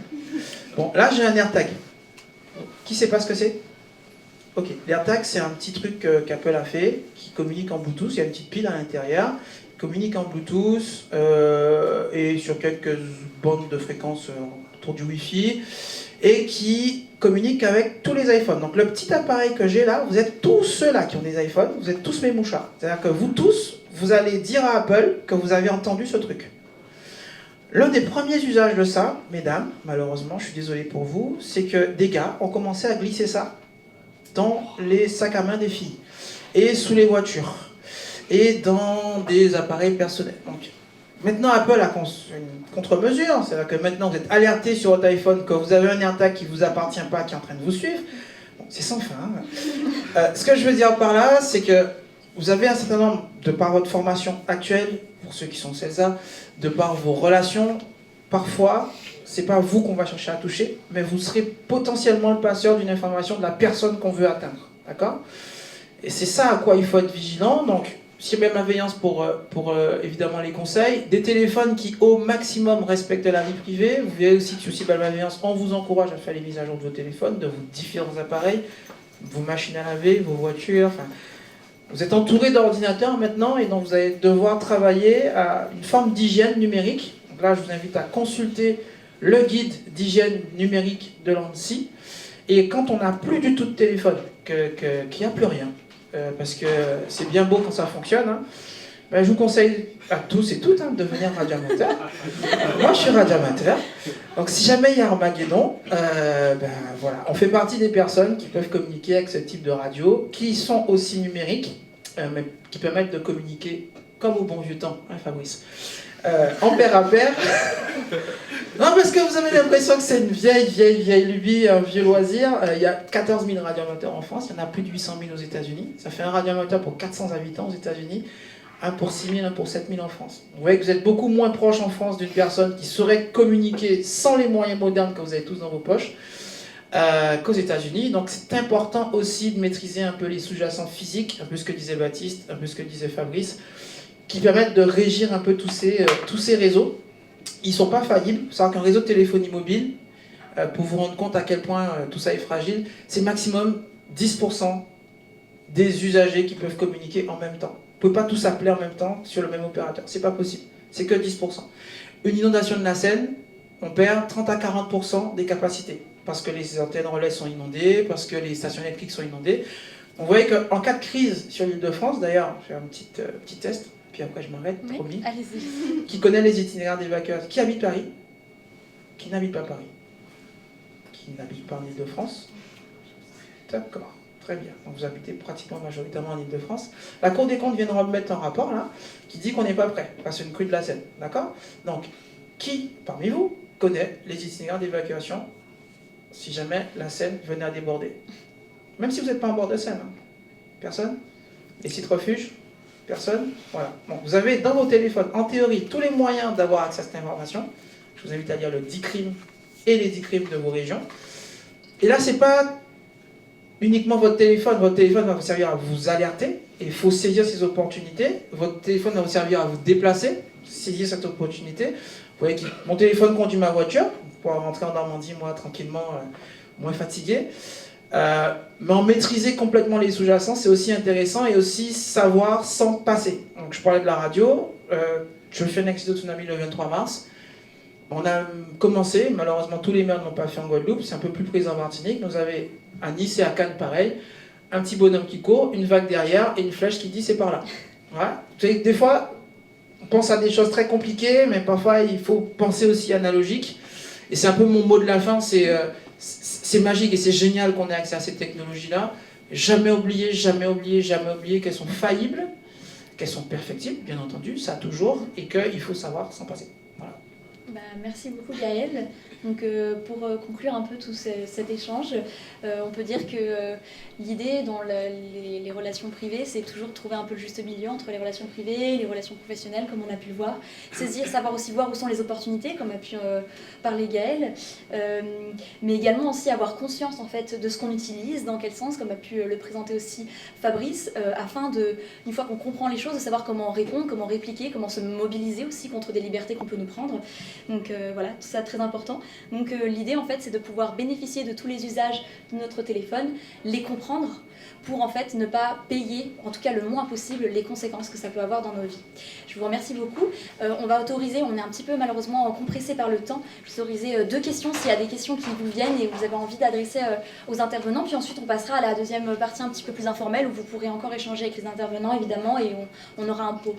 E: Bon, là, j'ai un AirTag. Qui sait pas ce que c'est? Ok, l'AirTag, c'est un petit truc qu'Apple a fait, qui communique en Bluetooth. Il y a une petite pile à l'intérieur. Il communique en Bluetooth et sur quelques bandes de fréquences autour du Wi-Fi, et qui communique avec tous les iPhones. Donc le petit appareil que j'ai là, vous êtes tous ceux-là qui ont des iPhones, vous êtes tous mes mouchards. C'est-à-dire que vous tous, vous allez dire à Apple que vous avez entendu ce truc. L'un des premiers usages de ça, mesdames, malheureusement, je suis désolé pour vous, c'est que des gars ont commencé à glisser ça dans les sacs à main des filles, et sous les voitures, et dans des appareils personnels. Donc, maintenant, Apple a une contre-mesure, c'est-à-dire que maintenant vous êtes alerté sur votre iPhone que vous avez un AirTag qui ne vous appartient pas, qui est en train de vous suivre. Bon, c'est sans fin. Ce que je veux dire par là, c'est que vous avez un certain nombre, de par votre formation actuelle, pour ceux qui sont CELSA, de par vos relations, parfois, c'est pas vous qu'on va chercher à toucher, mais vous serez potentiellement le passeur d'une information de la personne qu'on veut atteindre. D'accord ? Et c'est ça à quoi il faut être vigilant. Donc, cybermalveillance pour évidemment les conseils. Des téléphones qui, au maximum, respectent la vie privée. Vous verrez aussi que sur cybermalveillance, on vous encourage à faire les mises à jour de vos téléphones, de vos différents appareils, vos machines à laver, vos voitures. Enfin, vous êtes entouré d'ordinateurs maintenant et donc vous allez devoir travailler à une forme d'hygiène numérique. Donc là, je vous invite à consulter le guide d'hygiène numérique de l'ANSSI. Et quand on n'a plus du tout de téléphone, qu'il n'y a plus rien, parce que c'est bien beau quand ça fonctionne, hein, ben je vous conseille à tous et toutes de devenir radioamateur. Moi, je suis radioamateur. Donc, si jamais il y a Armageddon, ben voilà, on fait partie des personnes qui peuvent communiquer avec ce type de radio, qui sont aussi numériques, mais qui permettent de communiquer comme au bon vieux temps, hein, Fabrice. En pair à pair. Non, parce que vous avez l'impression que c'est une vieille lubie, un vieux loisir. Il y a 14 000 radioamateurs en France, il y en a plus de 800 000 aux États-Unis. Ça fait un radioamateur pour 400 habitants aux États-Unis, un pour 6 000, un pour 7 000 en France. Vous voyez que vous êtes beaucoup moins proche en France d'une personne qui saurait communiquer sans les moyens modernes que vous avez tous dans vos poches qu'aux États-Unis. Donc c'est important aussi de maîtriser un peu les sous-jacents physiques, un peu ce que disait Baptiste, un peu ce que disait Fabrice, qui permettent de régir un peu tous ces réseaux. Ils ne sont pas faillibles. Il faut savoir qu'un réseau de téléphonie mobile, pour vous rendre compte à quel point tout ça est fragile, c'est maximum 10% des usagers qui peuvent communiquer en même temps. Vous ne pouvez pas tous appeler en même temps sur le même opérateur. C'est pas possible. C'est que 10%. Une inondation de la Seine, on perd 30 à 40% des capacités. Parce que les antennes relais sont inondées, parce que les stations électriques sont inondées. On voyait qu'en cas de crise sur l'Île-de-France, d'ailleurs, je vais faire un petit test, puis après je m'arrête,
B: Oui,
E: promis.
B: allez-y.
E: Qui connaît les itinéraires d'évacuation? Qui habite Paris? Qui n'habite pas Paris? Qui n'habite pas en Île-de-France? D'accord, très bien. Donc vous habitez pratiquement majoritairement en Île-de-France. La Cour des comptes vient de remettre un rapport là, qui dit qu'on n'est pas prêt face à une crue de la Seine. D'accord? Donc, qui parmi vous connaît les itinéraires d'évacuation si jamais la Seine venait à déborder? Même si vous n'êtes pas en bord de Seine. Hein. Personne? Les sites refuges? Personne? Voilà. Donc, vous avez dans vos téléphones, en théorie, tous les moyens d'avoir accès à cette information. Je vous invite à lire le 10 crimes et les 10 crimes de vos régions. Et là, c'est pas uniquement votre téléphone. Votre téléphone va vous servir à vous alerter. Et il faut saisir ces opportunités. Votre téléphone va vous servir à vous déplacer. Saisir cette opportunité. Vous voyez que mon téléphone conduit ma voiture. Pour rentrer en Normandie, moi, tranquillement, moins fatigué. Mais en maîtriser complètement les sous-jacents, c'est aussi intéressant et aussi savoir s'en passer. Donc, je parlais de la radio. Je fais un accident de tsunami le 23 mars. On a commencé, malheureusement tous les maires n'ont pas fait en Guadeloupe, c'est un peu plus présent en Martinique. Nous avons à Nice et à Cannes pareil, un petit bonhomme qui court, une vague derrière et une flèche qui dit c'est par là. Voilà. Des fois, on pense à des choses très compliquées, mais parfois il faut penser aussi analogique. Et c'est un peu mon mot de la fin, c'est magique et c'est génial qu'on ait accès à ces technologies-là. Jamais oublier qu'elles sont faillibles, qu'elles sont perfectibles, bien entendu, ça toujours, et qu'il faut savoir s'en passer. Voilà.
B: Bah, merci beaucoup Gaël. Donc, pour conclure un peu tout cet échange, on peut dire que l'idée dans les relations privées, c'est toujours de trouver un peu le juste milieu entre les relations privées et les relations professionnelles, comme on a pu le voir. Savoir aussi voir où sont les opportunités, comme a pu parler Gaël, mais également aussi avoir conscience en fait, de ce qu'on utilise, dans quel sens, comme a pu le présenter aussi Fabrice, afin une fois qu'on comprend les choses, de savoir comment répondre, comment répliquer, comment se mobiliser aussi contre des libertés qu'on peut nous prendre. Donc voilà, tout ça très important. Donc l'idée en fait c'est de pouvoir bénéficier de tous les usages de notre téléphone, les comprendre pour en fait ne pas payer, en tout cas le moins possible, les conséquences que ça peut avoir dans nos vies. Je vous remercie beaucoup. On va autoriser, on est un petit peu malheureusement compressé par le temps, je vais autoriser 2 questions s'il y a des questions qui vous viennent et vous avez envie d'adresser aux intervenants. Puis ensuite on passera à la deuxième partie un petit peu plus informelle où vous pourrez encore échanger avec les intervenants évidemment et on aura un pot.